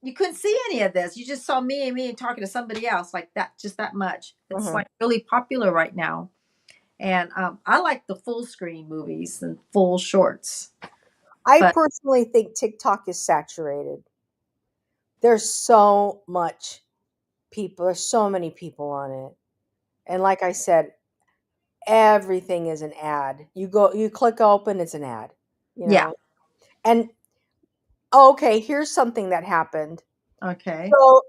you couldn't see any of this. You just saw me and me talking to somebody else like that, just that much. It's Mhm. like really popular right now. And I like the full screen movies and full shorts. I But personally think TikTok is saturated. There's so there's so many people on it. And like I said, everything is an ad. You click open, it's an ad, you yeah. know. And okay, here's something that happened. Okay. So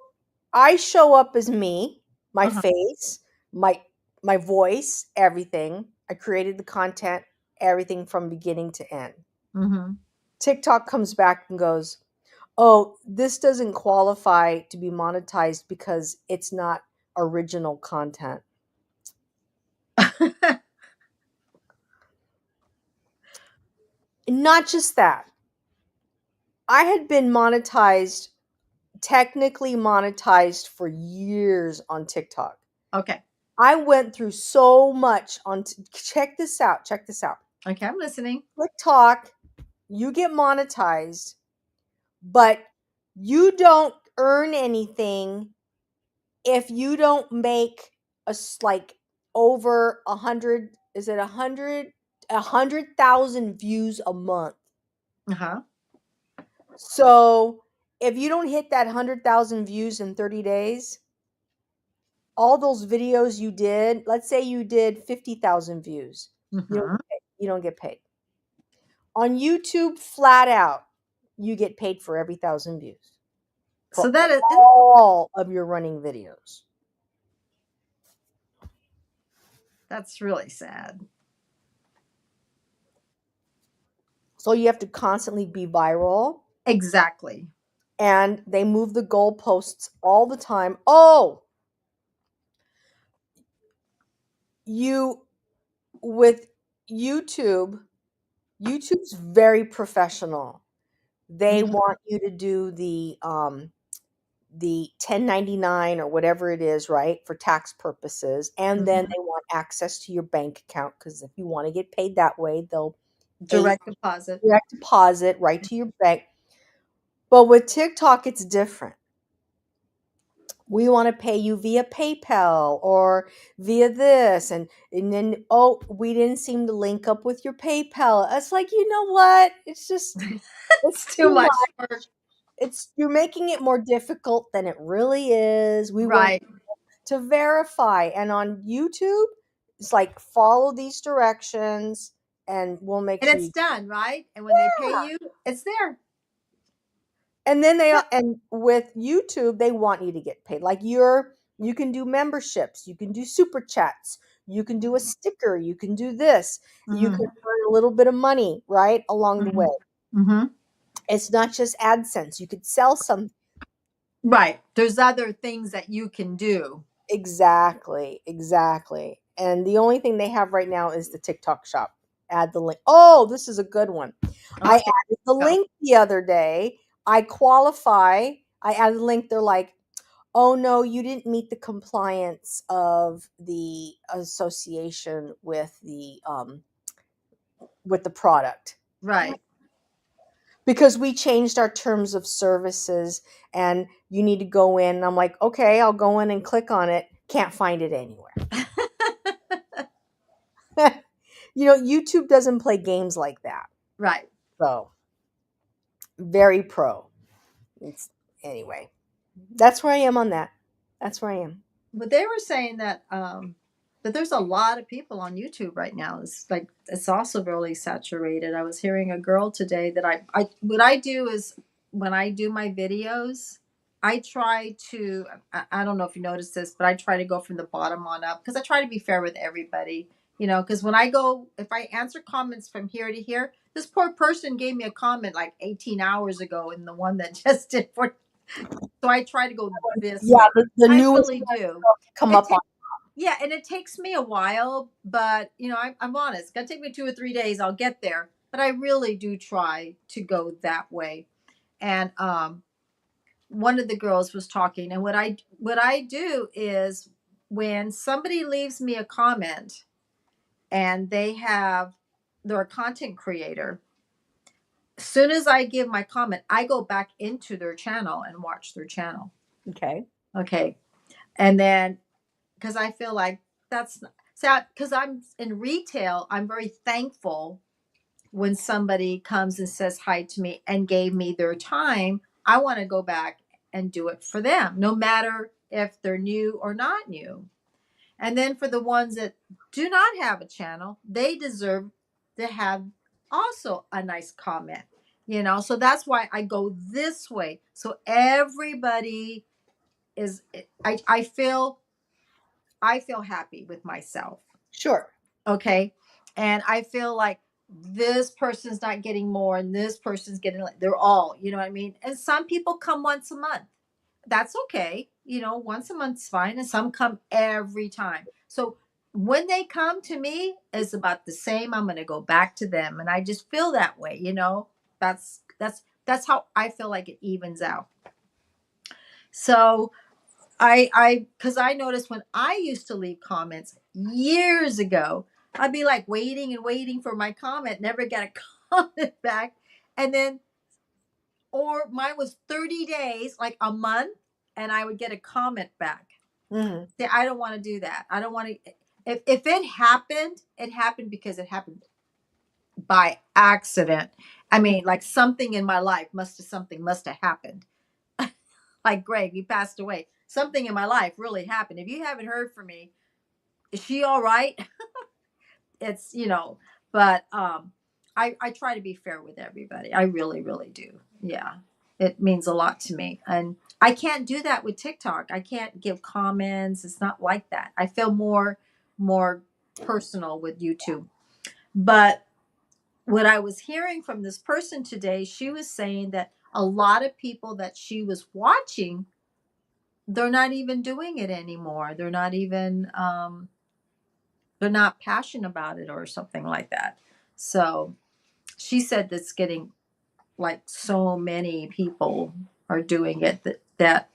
I show up as me, my Uh-huh. face, my my voice, everything. I created the content, everything from beginning to end. Mm-hmm. TikTok comes back and goes, "Oh, this doesn't qualify to be monetized because it's not original content." Not just that. I had been technically monetized for years on TikTok. Okay. I went through so much check this out, check this out. Okay, I'm listening. TikTok, you get monetized, but you don't earn anything if you don't make like over 100, is it 100,000 views a month. Uh-huh. So if you don't hit that 100,000 views in 30 days, all those videos you did, let's say you did 50,000 views, Mm-hmm. you don't get paid. On YouTube, flat out, you get paid for every 1,000 views So for that is all of your running videos. that's really sad. So you have to constantly be viral, Exactly. and they move the goalposts all the time. Oh, you with YouTube, YouTube's very professional. They Mhm. want you to do the 1099 or whatever it is, right, for tax purposes, and then Mhm. they want access to your bank account because if you want to get paid that way, they'll a Direct deposit. direct deposit right to your bank. But with TikTok, it's different. We want to pay you via PayPal or via this, and then oh, we didn't seem to link up with your PayPal. It's like, you know what? It's It's too too much much. work. It's You're making it more difficult than it really is. We want Right. to verify. And on YouTube, it's like follow these directions and we'll make And sure it's you. done, right? And when they pay you, it's there. And then Yeah. and with YouTube, they want you to get paid. Like you can do memberships, you can do super chats, you can do a sticker, you can do this, you can Mhm. earn a little bit of money, right, along the way. Mhm. Mhm. It's not just AdSense. You could sell some. Right. There's other things that you can do. Exactly, exactly. And the only thing they have right now is the TikTok shop. Add the link. Oh, this is a good one. I Okay. added the Go. link the other day. I qualify. I added the link. They're like, oh no, you didn't meet the compliance of the association with the product. Right. Because we changed our terms of services and you need to go in. And I'm like, okay, I'll go in and click on it. Can't find it anywhere. YouTube doesn't play games like that. Right. So very pro. It's Anyway. That's where I am on that. That's where I am. But they were saying that there's a lot of people on YouTube right now. It's like it's also really saturated. I was hearing a girl today that I what I do is when I do my videos, I try to I don't know if you noticed this, but I try to go from the bottom on up because I try to be fair with everybody. Because when I go, if I answer comments from here to here, this poor person gave me a comment like 18 hours ago, and the one that just did for. So I try to go this Yeah, way. the I newest really do. come It up on. takes Yeah, and it takes me a while, but I'm honest. It's gonna take me 2 or 3 days. I'll get there, but I really do try to go that way. And one of the girls was talking, and what I do is when somebody leaves me a comment and they're a content creator. As soon as I give my comment, I go back into their channel and watch their channel. Okay. Okay, and then because I feel like that's sad because I'm in retail, I'm very thankful when somebody comes and says hi to me and gave me their time. I want to go back and do it for them, no matter if they're new or not new. And then for the ones that do not have a channel, they deserve to have also a nice comment. So that's why I go this way. So everybody is I feel happy with myself. Sure. Okay. And I feel like this person's not getting more and this person's getting like they're all, you know what I mean? And some people come once a month. That's okay. Once a month's fine. And some come every time. So when they come to me, it's about the same. I'm gonna go back to them. And I just feel that way. That's how I feel like it evens out. So because I noticed when I used to leave comments years ago, I'd be like waiting and waiting for my comment, never get a comment back. And then, or mine was 30 days, like a month, and I would get a comment back. Hmm. See, I don't want to do that. I don't want to. If it happened because it happened by accident. I mean, like something in my life something must have happened. Like Greg, he passed away. Something in my life really happened. If you haven't heard from me, is she all right? It's but I try to be fair with everybody. I really, really do. Yeah. It means a lot to me. And I can't do that with TikTok. I can't give comments. It's not like that. I feel more personal with YouTube. But what I was hearing from this person today, she was saying that a lot of people that she was watching, they're not even doing it anymore. They're not passionate about it or something like that. So she said that's getting like so many people are doing it that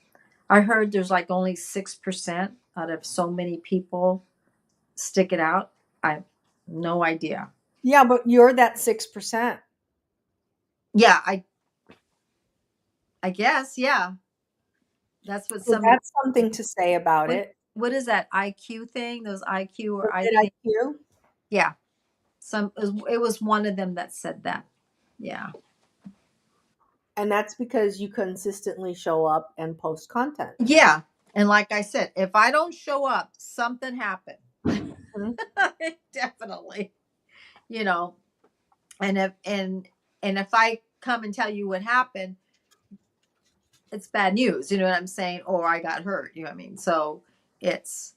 I heard there's like only 6% out of so many people stick it out. I have no idea. Yeah, but you're that 6%. Yeah, I guess, yeah. That's what So somebody that's something to say about it. what is that IQ thing? Those IQ or I Did think IQ? yeah. It was one of them that said that. Yeah. And that's because you consistently show up and post content. Yeah. And like I said, if I don't show up, something happened. Mhm. Definitely. You know, and if I come and tell you what happened, it's bad news, you know what I'm saying? Or I got hurt, you know what I mean? So it's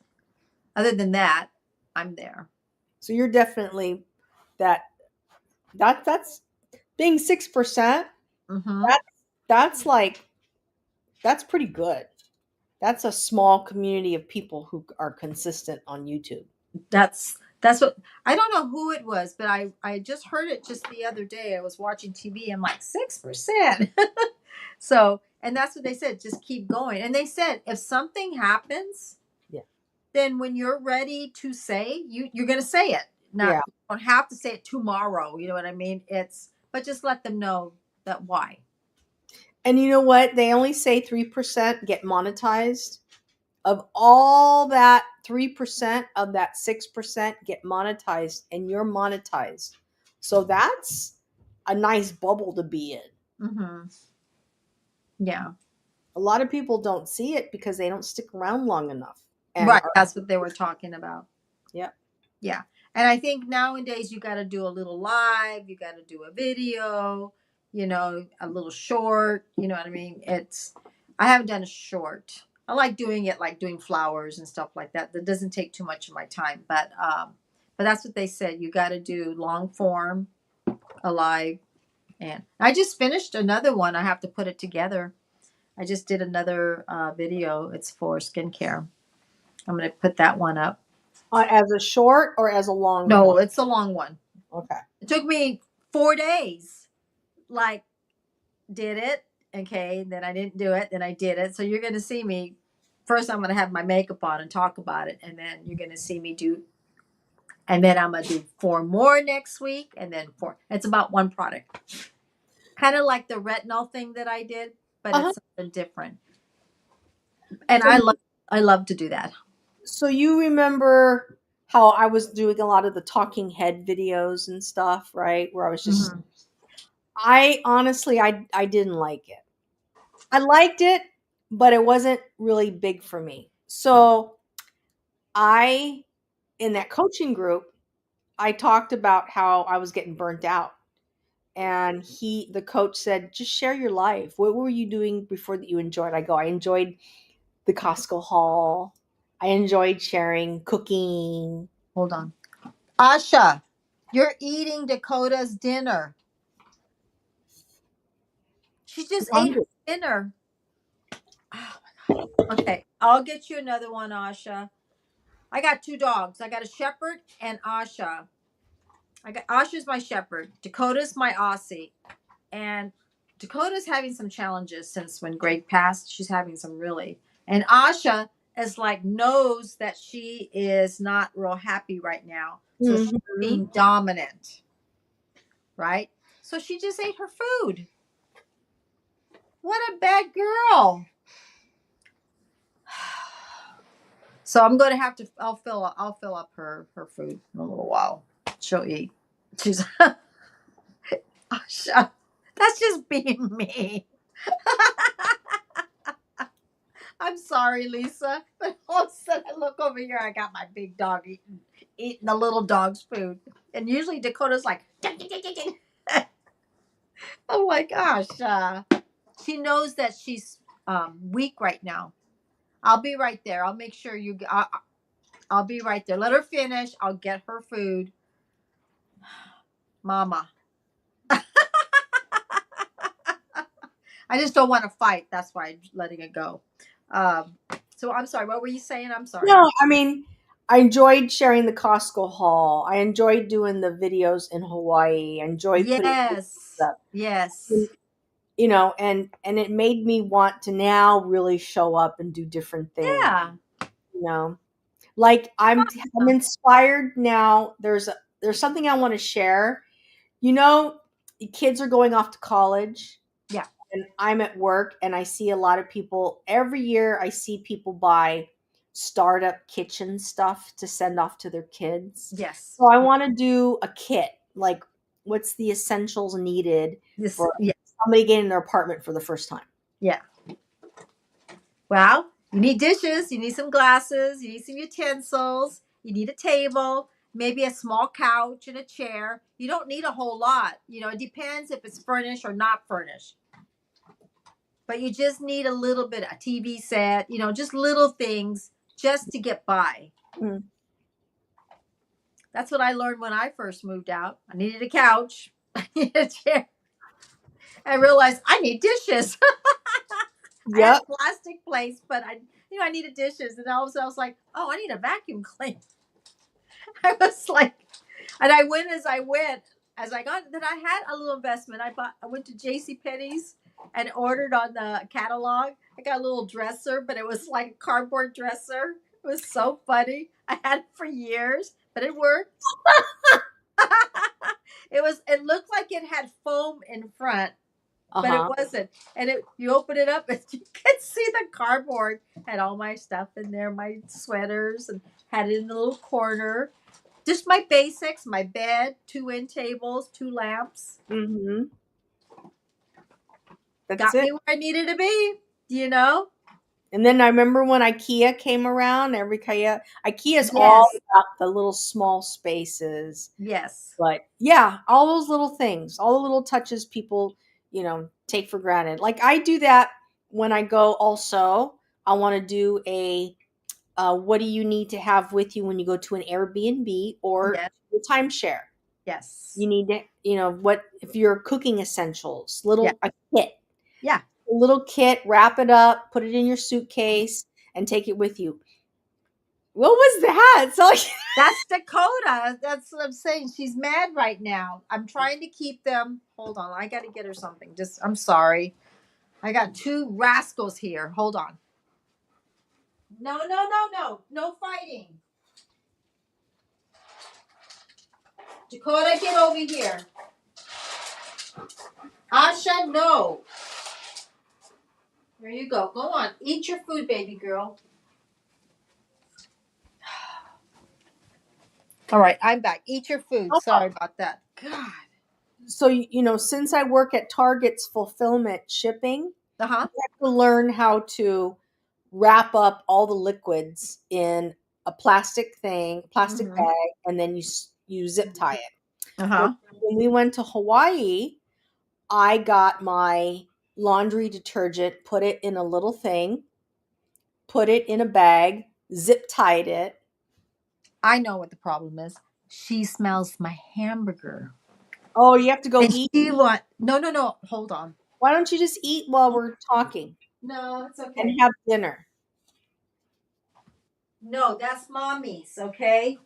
other than that, I'm there. So you're definitely that that's being 6%. Mm-hmm. That's that's like that's pretty good. That's a small community of people who are consistent on YouTube. That's what I don't know who it was, but I just heard it just the other day. I was watching TV. I'm like 6%. So, and that's what they said. Just keep going. And they said if something happens, Yeah. then when you're ready to say, you're going to say it. Not Yeah. you don't have to say it tomorrow. You know what I mean? But just let them know that why. And you know what? They only say 3% get monetized. Of all that 3% of that 6% get monetized, and you're monetized. So that's a nice bubble to be in. Mm-hmm. Yeah. A lot of people don't see it because they don't stick around long enough. And Right. That's what they were talking about. yeah. Yeah. And I think nowadays you got to do a little live, you got to do a video, a little short, you know what I mean? I haven't done a short. I like doing it like doing flowers and stuff like that. That doesn't take too much of my time, but that's what they said. You got to do long form, a live. And I just finished another one. I have to put it together. I just did another video. It's for skincare. I'm going to put that one up. As a short or as a long No, one? it's a long one. Okay. It took me 4 days. Like, did it. Okay. Then I didn't do it. Then I did it. So you're going to see me. First, I'm going to have my makeup on and talk about it. And then you're going to see me do. And then I'm going to do 4 more next week. And then 4. It's about one product. Kind of like the retinol thing that I did, but Uh-huh. it's something different. And I love to do that. So you remember how I was doing a lot of the talking head videos and stuff, right? Where I was just I honestly I didn't like it. I liked it, but it wasn't really big for me. So I in that coaching group, I talked about how I was getting burnt out. And the coach said, just share your life. What were you doing before that you enjoyed? I enjoyed the Costco haul. I enjoyed sharing cooking. Hold on. Asha, you're eating Dakota's dinner. She just ate her dinner. Oh my God. Okay, I'll get you another one, Asha. I got 2 dogs. I got a shepherd and Asha. Asha's my shepherd. Dakota's my Aussie. And Dakota's having some challenges since when Greg passed. She's having some really. And Asha is like knows that she is not real happy right now. So she's being dominant. Right? So she just ate her food. What a bad girl. So I'm going to have to. I'll fill up her food in a little while. She'll eat. She's. That's just being me. I'm sorry, Lisa, but all of a sudden I look over here. I got my big dog eating the little dog's food, and usually Dakota's like, oh my gosh. She knows that she's weak right now. I'll be right there. I'll make sure you. I'll be right there. Let her finish. I'll get her food. Mama. I just don't want to fight. That's why I'm letting it go. So I'm sorry. What were you saying? I'm sorry. No, I mean, I enjoyed sharing the Costco haul. I enjoyed doing the videos in Hawaii. I enjoyed putting Yes. up, Yes. and it made me want to now really show up and do different things. Yeah. You know, like I'm inspired now. There's something I want to share. You know, kids are going off to college. Yeah. And I'm at work and I see a lot of people every year. I see people buy startup kitchen stuff to send off to their kids. Yes. So I want to do a kit, like what's the essentials needed This. for Yeah. somebody getting their apartment for the first time. Yeah. Well, you need dishes, you need some glasses, you need some utensils, you need a table, maybe a small couch and a chair. You don't need a whole lot. It depends if it's furnished or not furnished. But you just need a little bit, a TV set, just little things just to get by. Mm. That's what I learned when I first moved out. I needed a couch, I needed a chair. I realized I need dishes. I had Yep. a plastic place, but I needed dishes. And all of a sudden I was like, oh, I need a vacuum cleaner. I was like, and I went as I went. As I got, then I had a little investment. I went to J.C. Penney's and ordered on the catalog. I got a little dresser, but it was like a cardboard dresser. It was so funny. I had it for years, but it worked. It looked like it had foam in front, but it Uh-huh. wasn't. And you open it up and you can see the cardboard. Had all my stuff in there, my sweaters, and had it in the little corner. Just my basics, my bed, 2 end tables, 2 lamps. Mhm. That's Got it. me where I needed to be. And then I remember when IKEA came around, IKEA is all Yes. about the little small spaces. Yes. But yeah, all those little things, all the little touches people, take for granted. Like I do that when I go also. I want to do what do you need to have with you when you go to an Airbnb or Yes. a timeshare? Yes. You need to, what if you're cooking essentials, Yeah. a kit, Yeah. a little kit, wrap it up, put it in your suitcase, and take it with you. What was that? It's like That's Dakota. That's what I'm saying. She's mad right now. I'm trying to keep them. Hold on. I got to get her something. I'm sorry. I got 2 rascals here. Hold on. No, no, no, no. No fighting. Dakota, get over here. Asha, no. There you go. Go on. Eat your food, baby girl. All right, I'm back. Eat your food. Sorry about that. God. so since I work at Target's fulfillment shipping, Uh-huh. I have to learn how to wrap up all the liquids in a plastic Mhm. bag, and then you zip tie it. Well, Uh-huh. when we went to Hawaii, I got my laundry detergent, put it in a little thing, put it in a bag, zip tied it. I know what the problem is. She smells my hamburger. Oh, you have to go And eat. no, no, no. Hold on. Why don't you just eat while we're talking No, it's and okay. have dinner? No, that's mommy's, okay?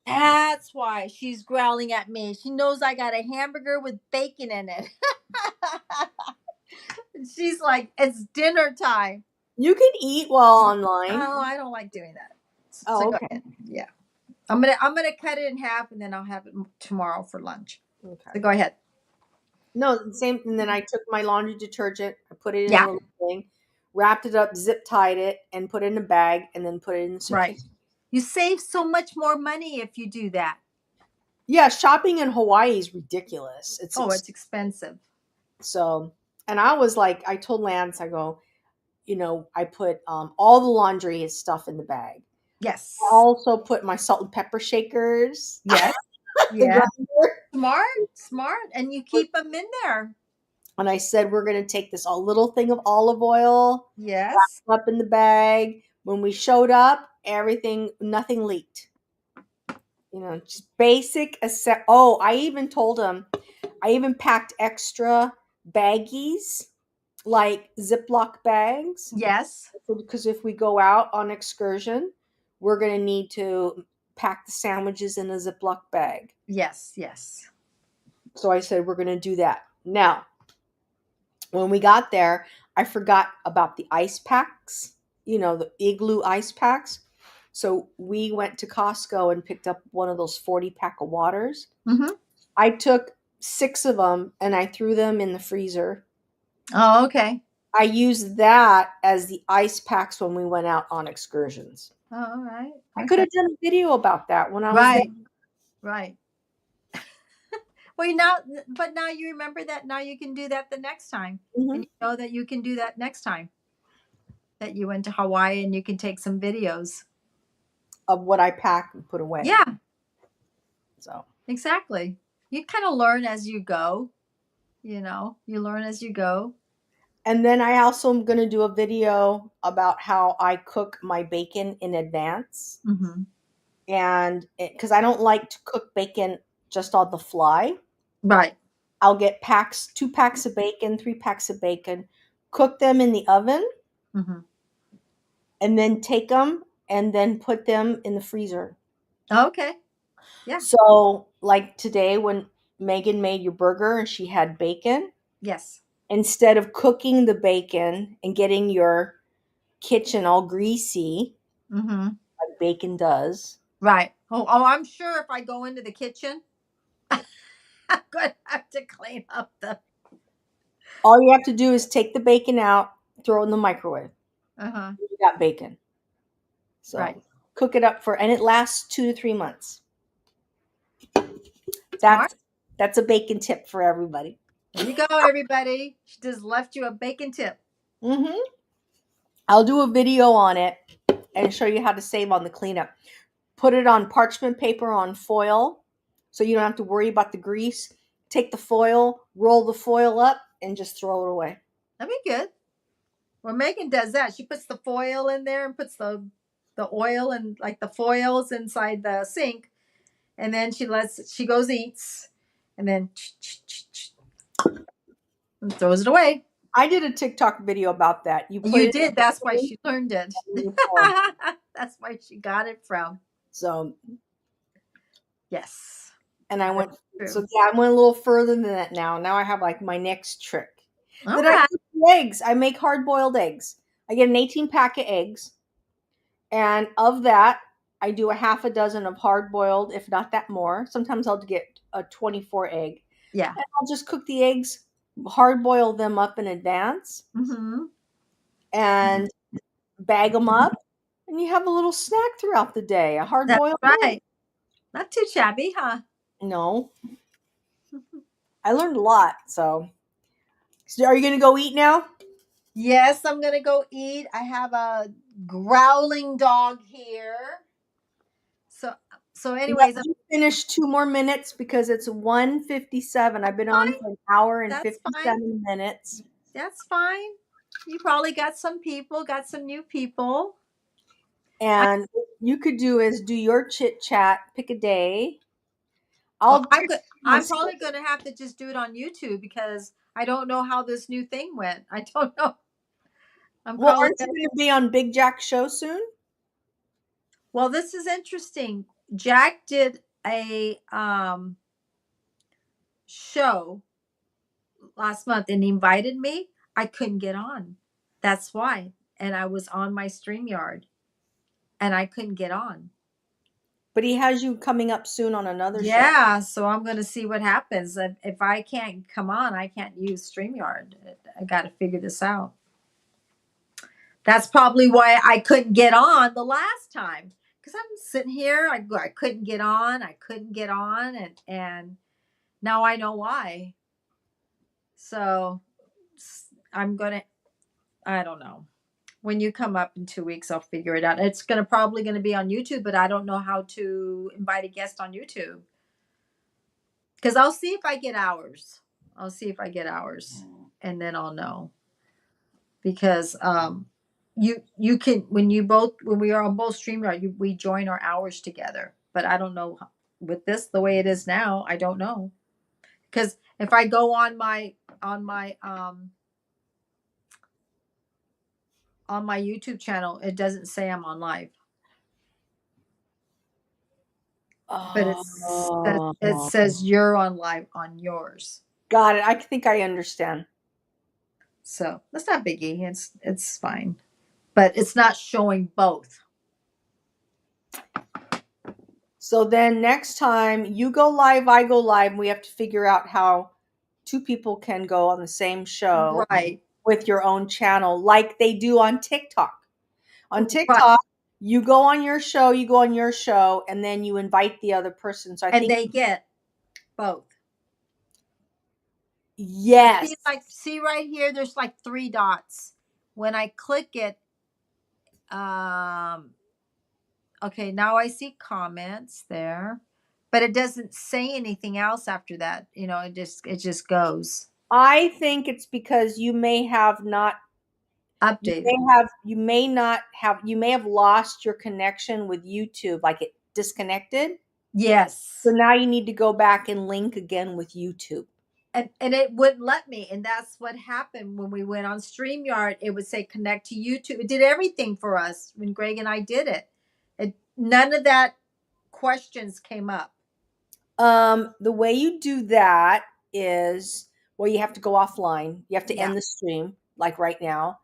That's why she's growling at me. She knows I got a hamburger with bacon in it. She's like, it's dinner time. You can eat while online. Oh, I don't like doing that. Oh, So go okay. ahead. Yeah. I'm gonna cut it in half and then I'll have it tomorrow for lunch. Okay. So go ahead. No, the same. And then I took my laundry detergent, I put it in a Yeah. little thing, wrapped it up, zip tied it, and put it in a bag, and then put it in the Right. suitcase. You save so much more money if you do that. Yeah, shopping in Hawaii is ridiculous. Oh, it's expensive. So, and I was like, I told Lance, I go, I put all the laundry stuff in the bag. Yes. I also put my salt and pepper shakers. Yes. The Yeah. grinder. Smart. And you keep them in there. And I said, we're going to take this little thing of olive oil, Yes. up in the bag. When we showed up, nothing leaked. Just basic. Oh, I even told him, I even packed extra baggies, like Ziploc bags. Yes. Because if we go out on excursion, we're going to need to pack the sandwiches in a Ziploc bag. Yes, yes. So I said, we're going to do that. Now, when we got there, I forgot about the ice packs, the igloo ice packs. So we went to Costco and picked up one of those 40-pack of waters. Mm-hmm. I took 6 of them and I threw them in the freezer. Oh, okay. I used that as the ice packs when we went out on excursions. Oh, all right. I could Okay. have done a video about that when I was there. Right. Well, but now you remember that. Now you can do that the next time, Mhm. and you know that you can do that next time that you went to Hawaii, and you can take some videos Of what I pack and put away. Yeah, So exactly. You kind of learn as you go. You learn as you go. and then I also am going to do a video about how I cook my bacon in advance. Mm-hmm. And because I don't like to cook bacon just on the fly, Right. I'll get 2 packs of bacon, 3 packs of bacon, cook them in the oven, Mm-hmm. and then take them and then put them in the freezer. Okay. Yeah. So, like today when Megan made your burger and she had bacon, Yes. instead of cooking the bacon and getting your kitchen all greasy, Mm-hmm. like bacon does, Right. Oh, I'm sure if I go into the kitchen, I'm going to have to clean up the. all you have to do is take the bacon out, throw it in the microwave. Uh-huh. You got bacon. So Right. cook it up and it lasts 2 to 3 months. Smart. That's a bacon tip for everybody. There you go, everybody. She just left you a bacon tip. Mm-hmm. I'll do a video on it and show you how to save on the cleanup. Put it on parchment paper on foil so you don't have to worry about the grease. Take the foil, roll the foil up, and just throw it away. That'd be good. Well, Megan does that. She puts the foil in there and puts the oil and like the foils inside the sink, and then she goes eats, and then and throws it away. I did a TikTok video about that. You did. That's why she learned it. That's why she got it from. So Yes. and I went True. so yeah, I went a little further than that now. Now I have like my next trick. All Then right. I cook eggs. I make hard-boiled eggs. I get an 18 pack of eggs. And of that, I do a half a dozen of hard-boiled, if not that more. Sometimes I'll get a 24 egg. Yeah. And I'll just cook the eggs, hard-boil them up in advance, Mm-hmm. and bag them up. And you have a little snack throughout the day. A hard-boiled That's egg. right. Not too shabby, huh? No. I learned a lot. So are you going to go eat now? Yes, I'm gonna go eat. I have a growling dog here. So anyways, Let me finish 2 more minutes because it's 1:57. I've been on for an hour and 57 minutes. That's fine. You probably got some new people. And what you could do is do your chit chat, pick a day. I'm probably gonna have to just do it on YouTube because I don't know how this new thing went. I don't know. Aren't you going to be on Big Jack's show soon? Well, this is interesting. Jack did a show last month and he invited me. I couldn't get on. That's why. And I was on my StreamYard and I couldn't get on. But he has you coming up soon on another show. Yeah, so I'm going to see what happens. If I can't come on, I can't use StreamYard. I got to figure this out. That's probably why I couldn't get on the last time. Because I'm sitting here, I couldn't get on. And now I know why. So I'm going to, I don't know. When you come up in 2 weeks, I'll figure it out. It's probably going to be on YouTube, but I don't know how to invite a guest on YouTube. Because I'll see if I get hours. And then I'll know. Because you can when we are on both StreamYard, we join our hours together. But I don't know with this the way it is now. I don't know because if I go on my YouTube channel, it doesn't say I'm on live. but it Oh, says you're on live on yours. got it. I think I understand. So that's not biggie. It's fine, but it's not showing both. So then next time you go live, I go live, and we have to figure out how two people can go on the same show Right. with your own channel, like they do on TikTok. On Right. TikTok, you go on your show, and then you invite the other person. So I And think they get both. yes, See right here, there's like 3 dots. When I click it, okay, now I see comments there, but it doesn't say anything else after that. It just goes I think it's because updated. you may have lost your connection with YouTube, like it disconnected. Yes. So now you need to go back and link again with YouTube. And it wouldn't let me. And that's what happened when we went on StreamYard. It would say connect to YouTube. It did everything for us when Greg and I did it. None of that questions came up. The way you do that is, well, you have to go offline. You have to Yeah. end the stream, like right now,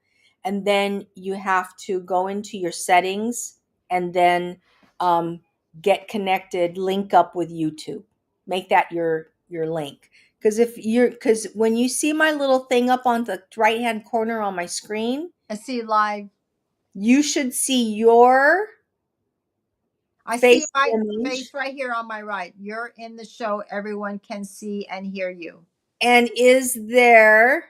and then you have to go into your settings and then um, get connected, link up with YouTube. Make that your link. Because when you see my little thing up on the right hand corner on my screen, I see live. you should see your I see face my image. face right here on my right. You're in the show. Everyone can see and hear you. And is there,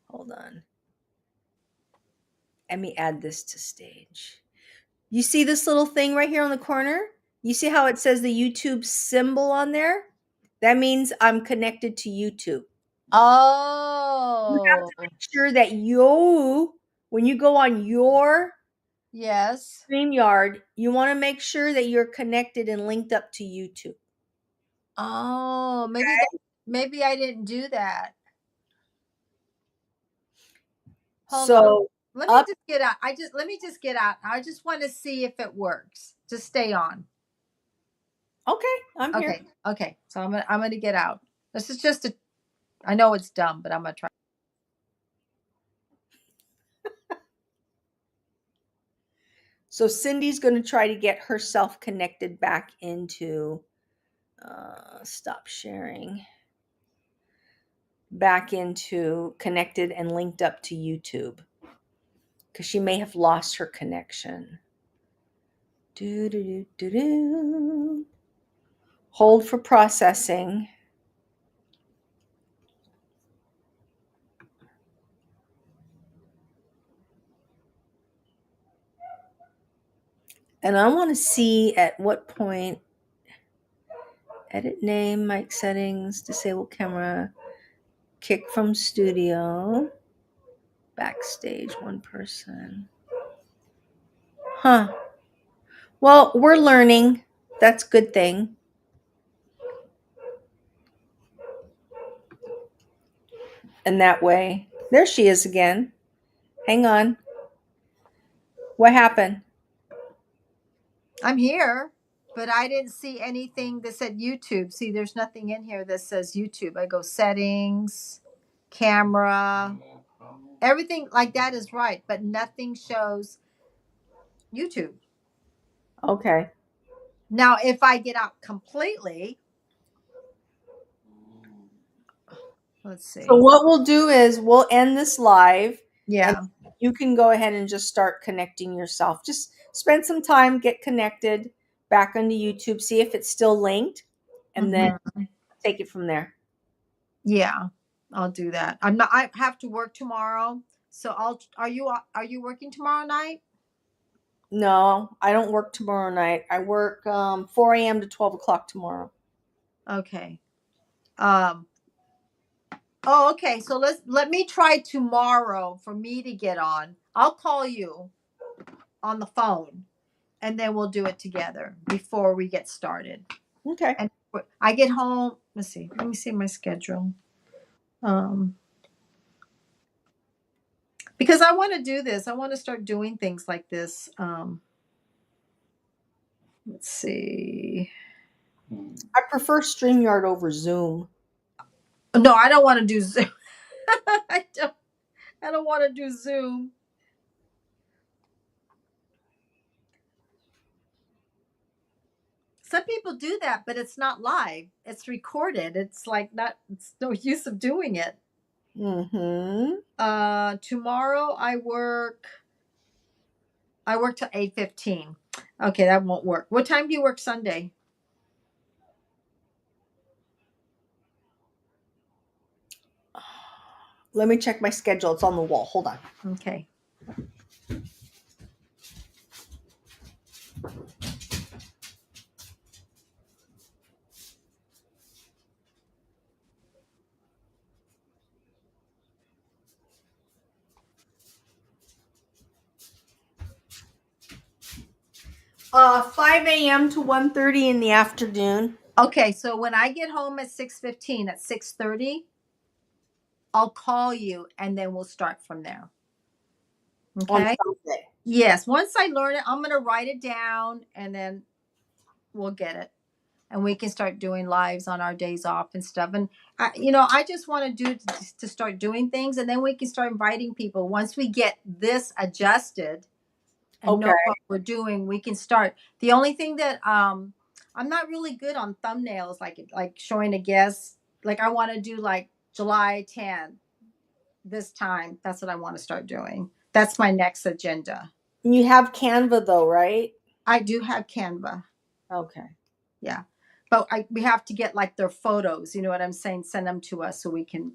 hold on. Let me add this to stage. You see this little thing right here on the corner? You see how it says the YouTube symbol on there? That means I'm connected to YouTube. You have Oh, to make sure that when you go on your yes. StreamYard, you want to make sure that you're connected and linked up to YouTube. Oh, maybe I didn't do that. Hold on. So Let me up, just get out. Let me just get out. I just want to see if it works. Just stay on. okay, I'm here. Okay. Okay. So I'm gonna get out. This is just I know it's dumb, but I'm gonna try. So Cindy's going to try to get herself connected back into stop sharing, back into connected and linked up to YouTube because she may have lost her connection. Do, do, do, do, do. Hold for processing. And I want to see at what point edit name, mic settings, disable camera, kick from studio, backstage, one person. Huh. Well, we're learning. That's a good thing. And that way, there she is again. Hang on. What happened? I'm here, but I didn't see anything that said YouTube. See, there's nothing in here that says YouTube. I go settings, camera, everything like that is right, but nothing shows YouTube. Okay. Now, if I get out completely, let's So see. what we'll do is we'll end this live and Yeah. you can go ahead and just start connecting yourself. Just spend some time, get connected back onto YouTube, see if it's still linked, and then Mhm. take it from there. Yeah, I'll do that. I have to work tomorrow. So are you working tomorrow night? No, I don't work tomorrow night. I work 4 a.m. to 12 o'clock tomorrow. Okay. Um Oh, okay. So let me try tomorrow for me to get on. I'll call you on the phone and then we'll do it together before we get started. Okay. And I get home, let's see. Let me see my schedule. Um because I want to do this. I want to start doing things like this. Let's see. I prefer StreamYard over Zoom. No, I don't want to do Zoom. I don't want to do Zoom. Some people do that, but it's not live. It's recorded. It's like not. It's no use of doing it. Mm-hmm. Tomorrow I work. I work till 8:15. Okay, that won't work. What time do you work Sunday? Let me check my schedule. It's on the wall. Hold on. Okay. Five a.m. to 1:30 in the afternoon. Okay, so when I get home at 6:15, at 6:30, I'll call you and then we'll start from there. On Okay? Sunday. Yes, once I learn it, I'm going to write it down and then we'll get it. And we can start doing lives on our days off and stuff. And I just want to start doing things, and then we can start inviting people. Once we get this adjusted and know Okay. what we're doing, we can start. The only thing that I'm not really good on thumbnails, like showing a guest. Like I want to do like July 10th this time. That's what I want to start doing. That's my next agenda. You have Canva though, right? I do have Canva. Okay. Yeah. But we have to get like their photos, you know what I'm saying? Send them to us so we can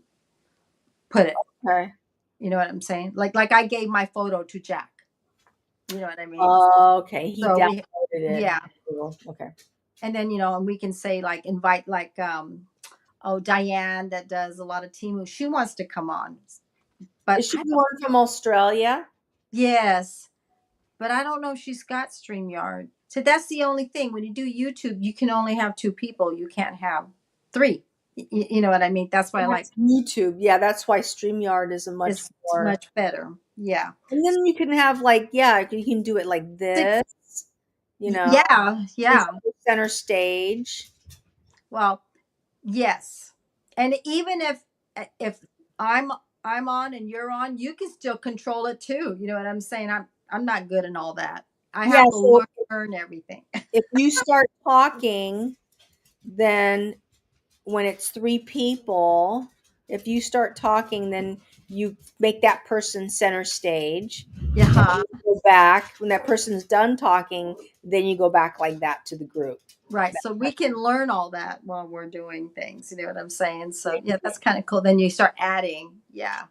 put it. Okay. You know what I'm saying? Like I gave my photo to Jack. You know what I mean? Okay. He So downloaded it. yeah. Okay. And then, and we can say like invite like Diane that does a lot of Timu. She wants to come on. But Is she the one from Australia? yes. But I don't know if she's got StreamYard. So that's the only thing. When you do YouTube, you can only have 2 people. You can't have 3. You know what I mean? That's why I like YouTube. Yeah, that's why StreamYard is a much it's more. much better. Yeah. And then you can have you can do it like this, Yeah. center stage. Well, yes. And even if I'm on and you're on, you can still control it too. You know what I'm saying? I'm not good in all that. I Yeah, have to so learn everything. if you start talking, then when it's 3 people, if you start talking, then you make that person center stage. Yeah. Go back when that person's done talking, then you go back like that to the group. Right. So we can learn all that while we're doing things. You know what I'm saying? So yeah, that's kind of cool. Then you start adding. Yeah.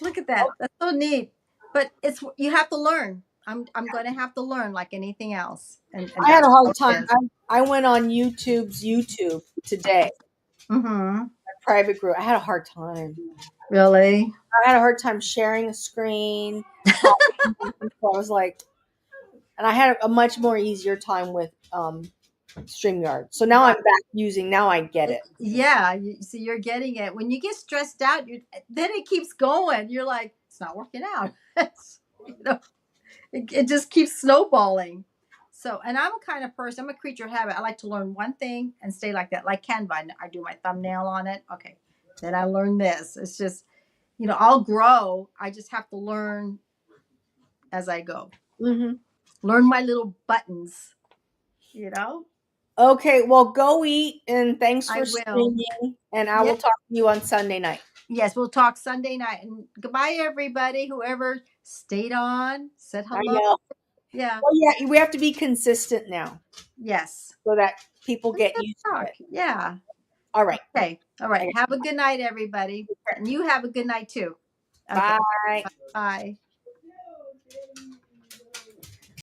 Look at that. That's so neat. But you have to learn. I'm going to have to learn like anything else. And I had that's a how hard it time. is. I went on YouTube's YouTube today, Mm-hmm. private group. I had a hard time. Really? I had a hard time sharing a screen. Talking to people. I was like, and I had a much more easier time with StreamYard. So now I'm Right. back using. Now I get it. Yeah. So you're getting it. When you get stressed out, then it keeps going. You're like, it's not working out. It just keeps snowballing. So, and I'm a kind of person, I'm a creature of habit. I like to learn one thing and stay like that. Like Canva, I do my thumbnail on it. Okay. Then I learn this. It's just, I'll grow. I just have to learn as I go. Mm-hmm. Learn my little buttons, you know? Okay, well, go eat, and thanks I for will. streaming. And I Yeah. will talk to you on Sunday night. Yes, we'll talk Sunday night. And goodbye, everybody. Whoever stayed on, said I hello. know. Yeah. Well, yeah, we have to be consistent now Yes. so that people Let's get just used to talk. it. Yeah. All right. Okay. All right. Okay. Have a good night, everybody. And you have a good night too. Okay. Bye. Bye.